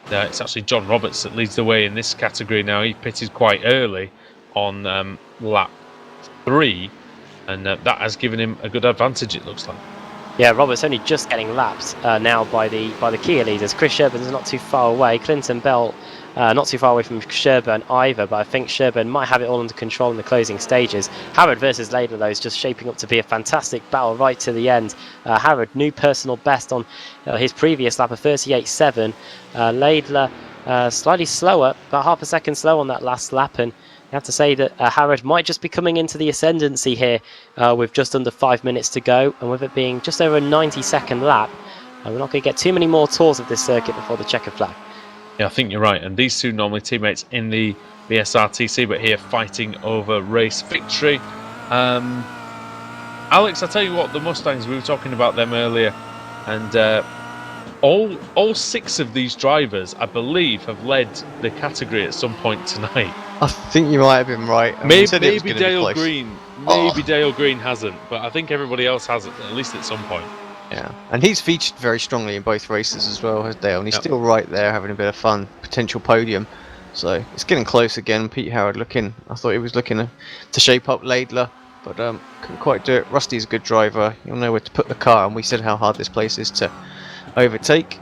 It's actually John Roberts that leads the way in this category now. He pitted quite early on lap 3, and that has given him a good advantage, it looks like. Yeah, Robert's only just getting lapped now by the Kia leaders. Chris Sherburn's not too far away. Clinton Bell not too far away from Sherburn either, but I think Sherburn might have it all under control in the closing stages. Harrod versus Laidler, though, is just shaping up to be a fantastic battle right to the end. Harrod, new personal best on his previous lap of 38.7. Laidler slightly slower, about half a second slow on that last lap, and you have to say that Harrod might just be coming into the ascendancy here with just under 5 minutes to go, and with it being just over a 90-second lap, we're not going to get too many more tours of this circuit before the checker flag. Yeah, I think you're right. And these two normally teammates in the BSRTC, but here fighting over race victory. Alex, I'll tell you what, the Mustangs, we were talking about them earlier, and all 6 of these drivers, I believe, have led the category at some point tonight. I think you might have been right. Maybe Dale Green. Maybe Dale Green hasn't, but I think everybody else has it, at least at some point. Yeah, and he's featured very strongly in both races as well, has Dale, and he's still right there having a bit of fun, potential podium. So it's getting close again. Pete Howard I thought he was looking to shape up Laidler, but couldn't quite do it. Rusty's a good driver. He'll know where to put the car, and we said how hard this place is to overtake.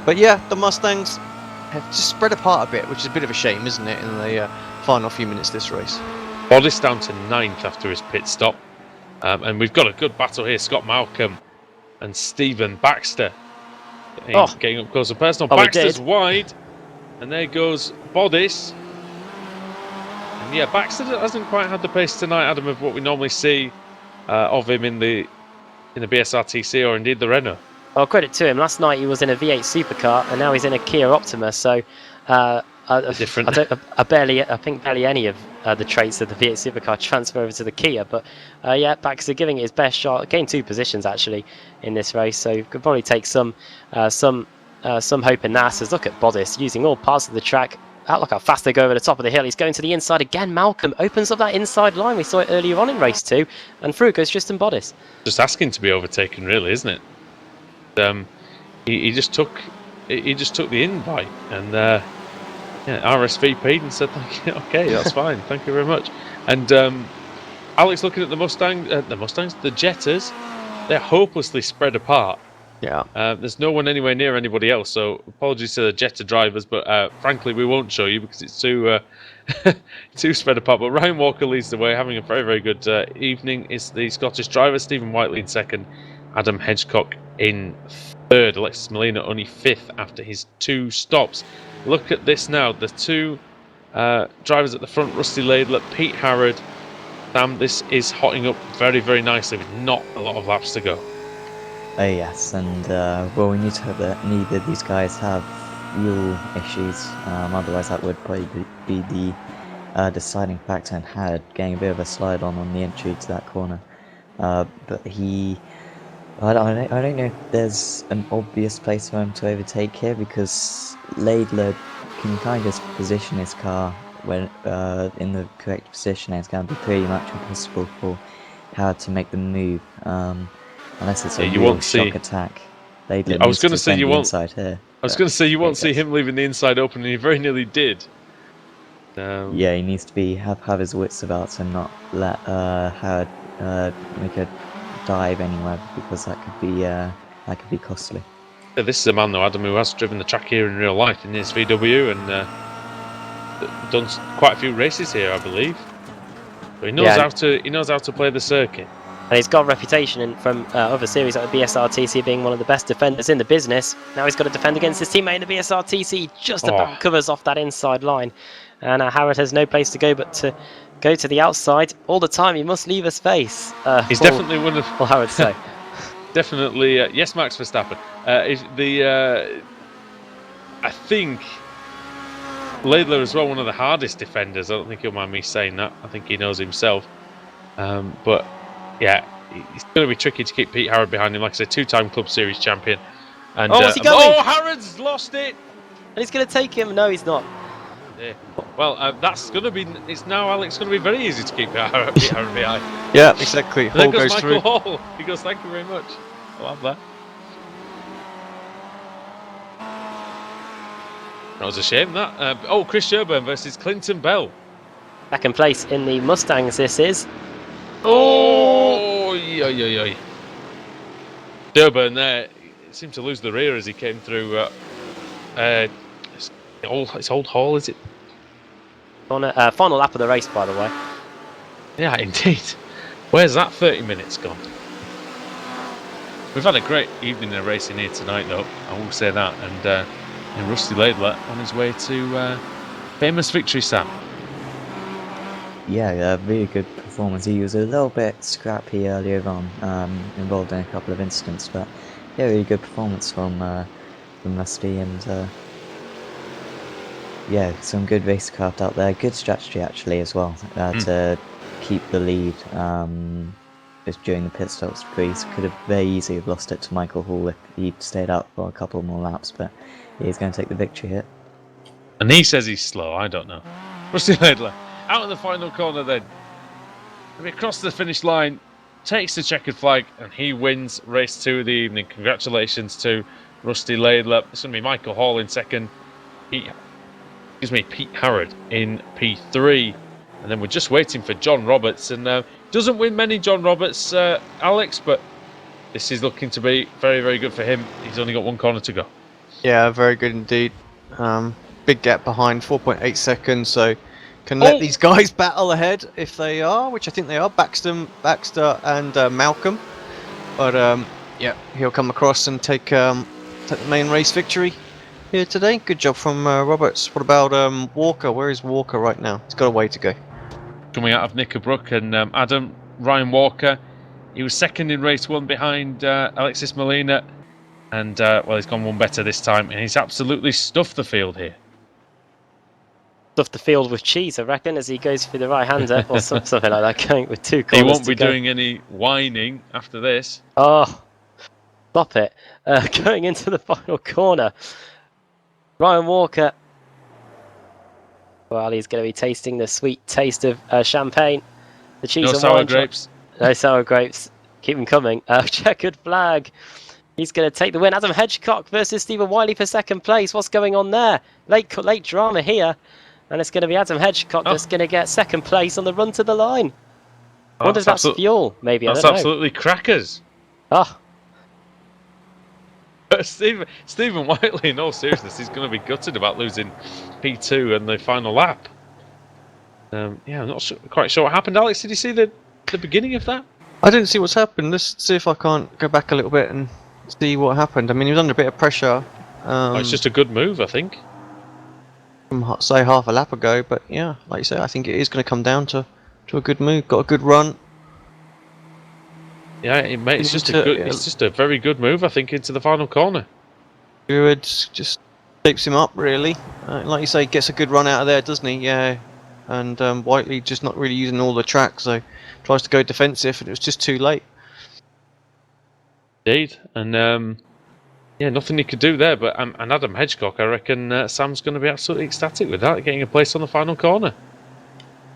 But yeah, the Mustangs have just spread apart a bit, which is a bit of a shame, isn't it, in the final few minutes of this race. Bodice down to 9th after his pit stop. And we've got a good battle here. Scott Malcolm and Stephen Baxter getting up close and personal. Baxter's wide, and there goes Bodice. And yeah, Baxter hasn't quite had the pace tonight, Adam, of what we normally see of him in the BSRTC or indeed the Renault. Well, credit to him. Last night he was in a V8 supercar, and now he's in a Kia Optima. So different. I think barely any of the traits of the V8 supercar transfer over to the Kia. But yeah, Baxter giving it his best shot. Gained 2 positions actually in this race, so could probably take some hope in that. As look at Bodice using all parts of the track. Look how fast they go over the top of the hill. He's going to the inside again. Malcolm opens up that inside line. We saw it earlier on in race 2, and through goes Tristan Bodice. Just asking to be overtaken, really, isn't it? He just took the invite and RSVP'd and said, okay, that's fine, thank you very much. And Alex, looking at the Jetters, they're hopelessly spread apart. Yeah. There's no one anywhere near anybody else, so apologies to the Jetta drivers, but frankly we won't show you because it's too spread apart. But Ryan Walker leads the way, having a very, very good evening. Is the Scottish driver. Stephen Whiteley in 2nd, Adam Hedgecock in 3rd, Alexis Molina only 5th after his 2 stops. Look at this now, the 2 drivers at the front, Rusty Laidler, Pete Harrod. Sam, this is hotting up very, very nicely with not a lot of laps to go. Oh yes, and well, we need to hope that neither of these guys have real issues, otherwise that would probably be the deciding factor in Harrod getting a bit of a slide on the entry to that corner. But I don't know if there's an obvious place for him to overtake here, because Laidler can kind of just position his car when in the correct position, and it's going to be pretty much impossible for Howard to make the move unless it's a real shock attack. Laidler I was going to say you won't. Inside here. I was going to say you won't see him leaving the inside open, and he very nearly did. Yeah, he needs to have his wits about him, not let Howard make a dive anywhere, because that could be costly. Yeah, this is a man though, Adam, who has driven the track here in real life in his VW and done quite a few races here, I believe. So he knows how to play the circuit. And he's got a reputation from other series like the BSRTC being one of the best defenders in the business. Now he's got to defend against his teammate in the BSRTC. Just about covers off that inside line. And Howard has no place to go but to go to the outside. All the time he must leave a space. He's definitely one of... Well, Howard say. Definitely, yes, Max Verstappen. I think Laidler as well, one of the hardest defenders. I don't think he'll mind me saying that. I think he knows himself. But yeah, it's going to be tricky to keep Pete Harrod behind him. Like I said, 2-time Club Series champion. And, what's he going? Oh, Harrod's lost it! And he's going to take him. No, he's not. Yeah. Well, that's going to be... It's now, Alex, going to be very easy to keep Pete Harrod behind. Yeah, exactly. There Hall goes goes Michael through. Hall. He goes, thank you very much. I'll have that. That was a shame, that. Chris Sherburn versus Clinton Bell. Second place in the Mustangs, this is. Oh! Durban there seemed to lose the rear as he came through. It's Old Hall, is it? Final lap of the race, by the way. Yeah, indeed. Where's that 30 minutes gone? We've had a great evening of racing here tonight, though. I will say that. And Rusty Laidler on his way to famous victory, Sam. Yeah, really good performance. He was a little bit scrappy earlier on, involved in a couple of incidents, but yeah, really good performance from Rusty, and yeah, some good racecraft out there. Good strategy actually as well to keep the lead just during the pit stops. Grease could have very easily have lost it to Michael Hall if he'd stayed out for a couple more laps, but yeah, he's going to take the victory here. And he says he's slow. I don't know. Rusty Laidler out in the final corner then. And across the finish line, takes the checkered flag, and he wins race 2 of the evening. Congratulations to Rusty Laidler. It's going to be Michael Hall in second. Pete Harrod in P3. And then we're just waiting for John Roberts. And doesn't win many, John Roberts, Alex, but this is looking to be very, very good for him. He's only got one corner to go. Yeah, very good indeed. Big gap behind, 4.8 seconds, so can let these guys battle ahead if they are, which I think they are, Baxter and Malcolm. But yeah, he'll come across and take the main race victory here today. Good job from Roberts. What about Walker? Where is Walker right now? He's got a way to go. Coming out of Knickerbrook and Ryan Walker, he was second in race 1 behind Alexis Molina, and well, he's gone one better this time, and he's absolutely stuffed the field here. Stuffed the field with cheese, I reckon, as he goes through the right-hander or something like that, going with 2 corners. He won't be doing any whining after this. Oh, stop it. Going into the final corner, Ryan Walker, well, he's going to be tasting the sweet taste of champagne. The cheese and sour wine grapes. No sour grapes. Keep them coming. Checkered flag. He's going to take the win. Adam Hedgecock versus Stephen Wiley for second place. What's going on there? Late drama here. And it's going to be Adam Hedgecock that's going to get second place on the run to the line. I wonder if that's fuel, maybe. That's I don't know. absolutely crackers. Oh. Stephen Whiteley, in all seriousness, he's going to be gutted about losing P2 and the final lap. Yeah, I'm not quite sure what happened. Alex, did you see the beginning of that? I didn't see what's happened. Let's see if I can't go back a little bit and see what happened. I mean, he was under a bit of pressure. It's just a good move, I think. From, say, half a lap ago, but yeah, like you say, I think it is going to come down to a good move. Got a good run. Yeah, it's just a very good move, I think, into the final corner. Good, just shapes him up really. Like you say, gets a good run out of there, doesn't he? Yeah. And Whiteley just not really using all the track, so tries to go defensive, and it was just too late. Indeed, and yeah, nothing he could do there. But and Adam Hedgecock, I reckon Sam's going to be absolutely ecstatic with that, getting a place on the final corner.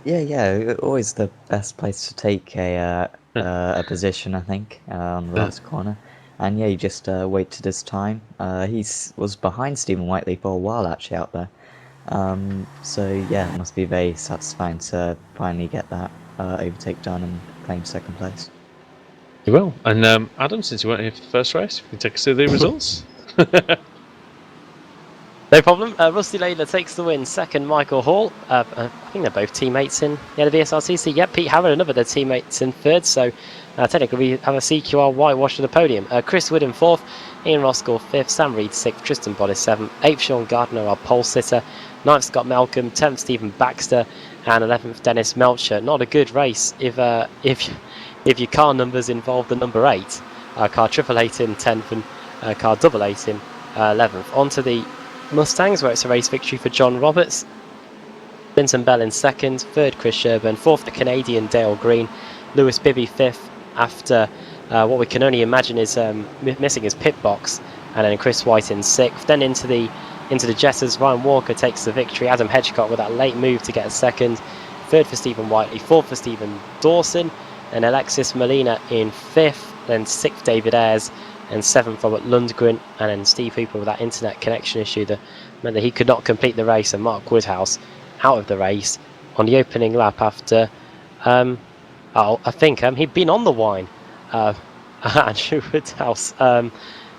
Yeah, always the best place to take a position, I think, on the last corner. And yeah, you just waited his time. He was behind Stephen Whiteley for a while actually out there. So yeah, it must be very satisfying to finally get that overtake done and claim second place. You will. And Adam, since you weren't here for the first race, you can take us through the results. No problem. Rusty Laidler takes the win. Second, Michael Hall. I think they're both teammates in the VSRTC. Yep, Pete Harrod, another of their teammates in third. So technically we have a CQR whitewash to the podium. Chris Wood in fourth, Ian Roskell fifth, Sam Reed sixth, Tristan Bodis seventh, eighth Sean Gardner, our pole sitter, ninth Scott Malcolm, 10th Stephen Baxter, and 11th Dennis Melcher. Not a good race if your car numbers involve the number 8. Car 888 in 10th and car 888 in 11th. On to the Mustangs, where it's a race victory for John Roberts. Vincent Bell in second, third Chris Sherburn, fourth the Canadian Dale Green, Lewis Bibby fifth after what we can only imagine is missing his pit box, and then Chris White in sixth. Then into the Jetters, Ryan Walker takes the victory. Adam Hedgecock with that late move to get a second. Third for Stephen Whiteley, fourth for Stephen Dawson, and Alexis Molina in fifth. Then sixth David Ayres, and seventh Robert Lundgren, and then Steve Hooper with that internet connection issue that meant that he could not complete the race, and Mark Woodhouse out of the race on the opening lap after I think he'd been on the wine Andrew Woodhouse.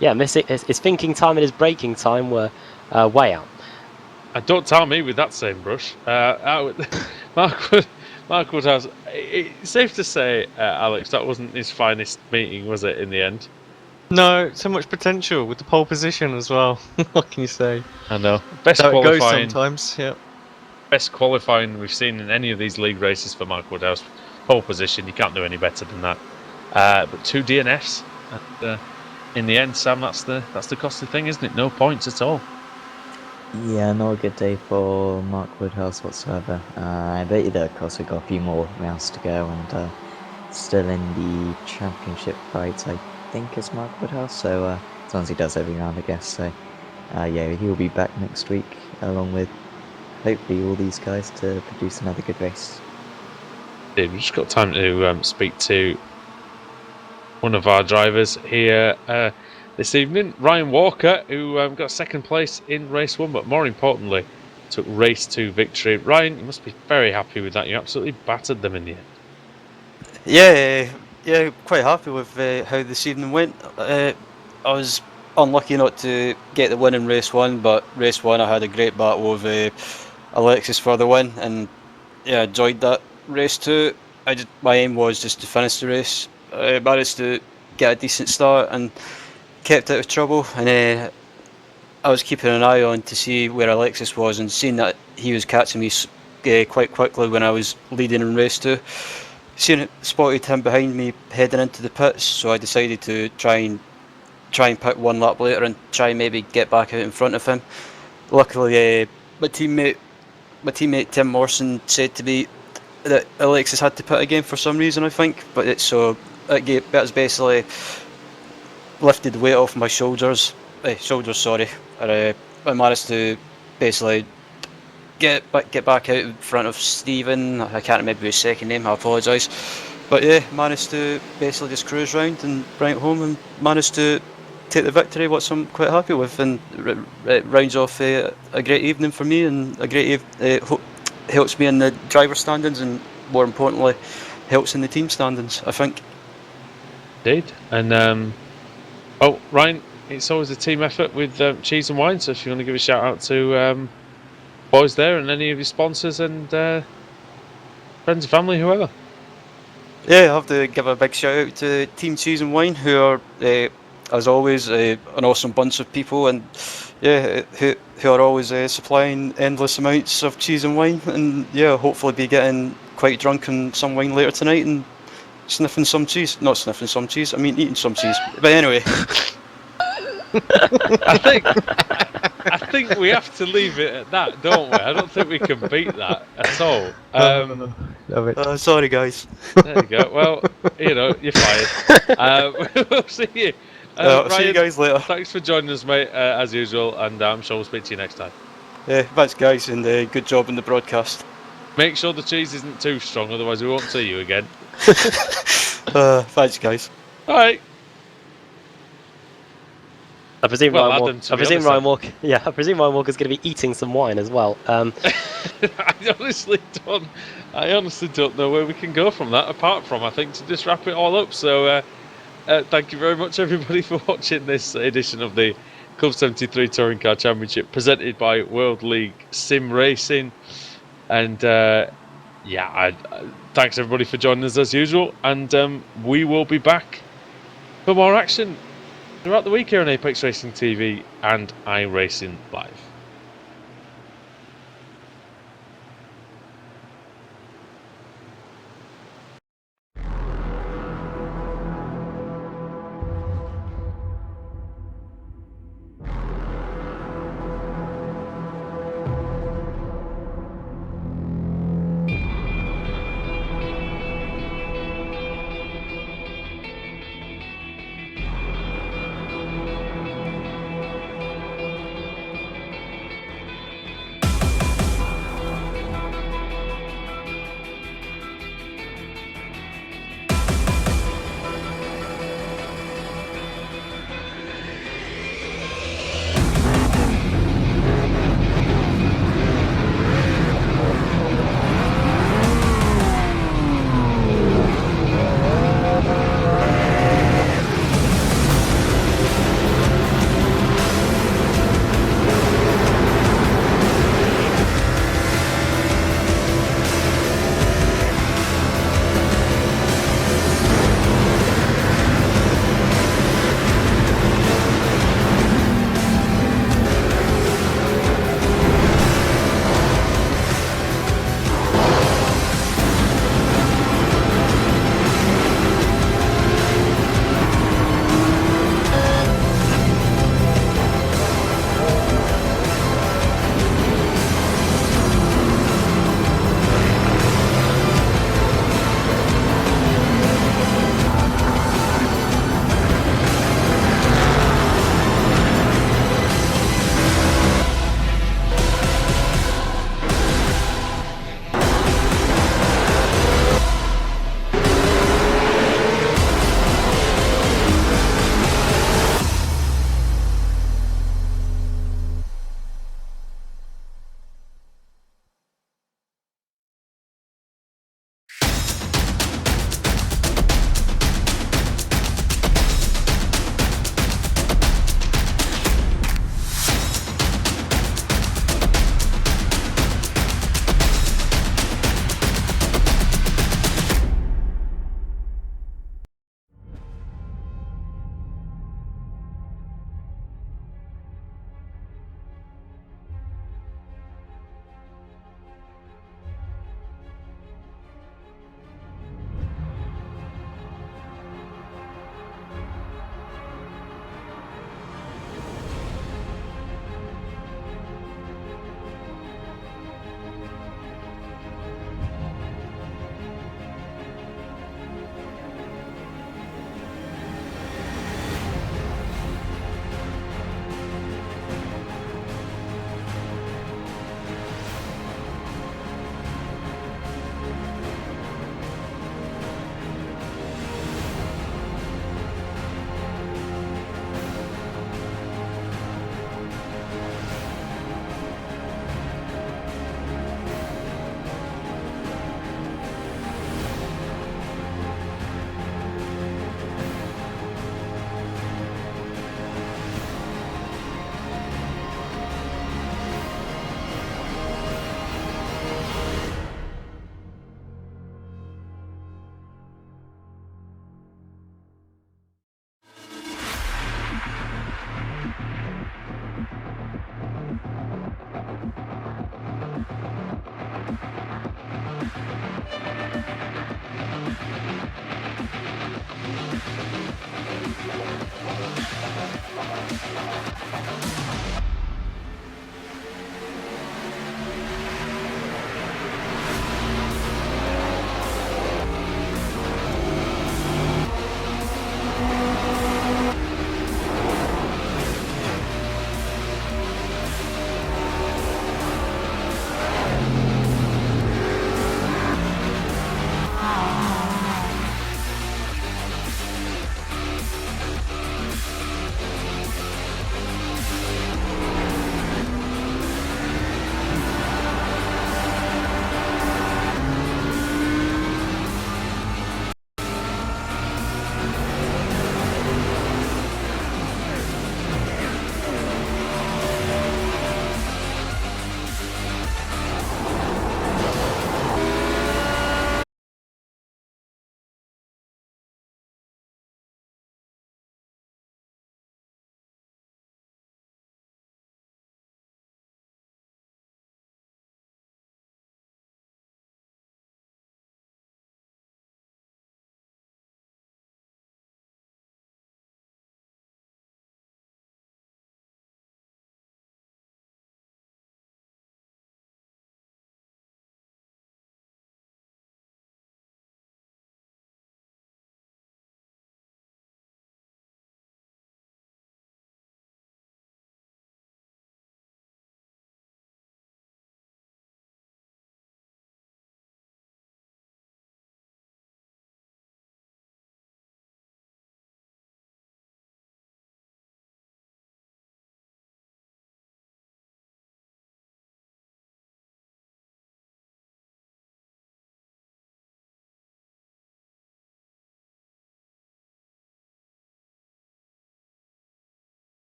Missing his thinking time and his braking time were way out. Don't tell me with that same brush. Mark Woodhouse. It's safe to say, Alex, that wasn't his finest meeting, was it? In the end. No, so much potential with the pole position as well. What can you say? I know. Best So it goes qualifying. sometimes. Yeah. Best qualifying we've seen in any of these league races for Mark Woodhouse. Pole position. You can't do any better than that. But 2 DNFs. And, in the end, Sam, that's the costly thing, isn't it? No points at all. Yeah, not a good day for Mark Woodhouse whatsoever. I bet you that, of course, we've got a few more rounds to go, and still in the championship fight, I think, is Mark Woodhouse. So as long as he does every round, I guess. So he'll be back next week, along with hopefully all these guys, to produce another good race. We've just got time to speak to one of our drivers here this evening, Ryan Walker, who got second place in race 1, but more importantly, took race 2 victory. Ryan, you must be very happy with that. You absolutely battered them in the end. Yeah, quite happy with how this evening went. I was unlucky not to get the win in race 1, but race 1 I had a great battle with Alexis for the win, and yeah, I enjoyed that. Race 2, my aim was just to finish the race. I managed to get a decent start and kept out of trouble, and I was keeping an eye on to see where Alexis was, and seeing that he was catching me quite quickly when I was leading in race 2. Spotted him behind me heading into the pits, so I decided to try and pick one lap later and try and maybe get back out in front of him. Luckily, my teammate Tim Morrison said to me that Alexis had to pit again for some reason, I think, but that was basically lifted the weight off my shoulders. And I managed to basically get back out in front of Stephen. I can't remember his second name, I apologise. But yeah, managed to basically just cruise round and bring it home, and managed to take the victory, which I'm quite happy with, and it rounds off a great evening for me, and a great helps me in the driver standings, and more importantly, helps in the team standings, I think. Indeed. And Ryan, it's always a team effort with Cheese and Wine, so if you want to give a shout out to boys there and any of your sponsors and friends and family, whoever. Yeah, I have to give a big shout out to Team Cheese and Wine, who are, as always, an awesome bunch of people, and who are always supplying endless amounts of cheese and wine, and hopefully be getting quite drunk on some wine later tonight and sniffing some cheese. Not sniffing some cheese, I mean eating some cheese. But anyway. I think we have to leave it at that, don't we? I don't think we can beat that at all. Love it. Sorry, guys. There you go. Well, you're fired. We'll see you. I'll Ryan, see you guys later. Thanks for joining us, mate, as usual, and I'm sure we'll speak to you next time. Thanks, guys, and good job in the broadcast. Make sure the cheese isn't too strong, otherwise we won't see you again. Thanks, guys. All right. I presume Well, Ryan Walker. Yeah, I presume Ryan Walker's going to be eating some wine as well. I honestly don't know where we can go from that. Apart from, I think, to just wrap it all up. So, thank you very much, everybody, for watching this edition of the Club 73 Touring Car Championship, presented by World League Sim Racing. And thanks everybody for joining us as usual. And we will be back for more action throughout the week here on Apex Racing TV and iRacing Live.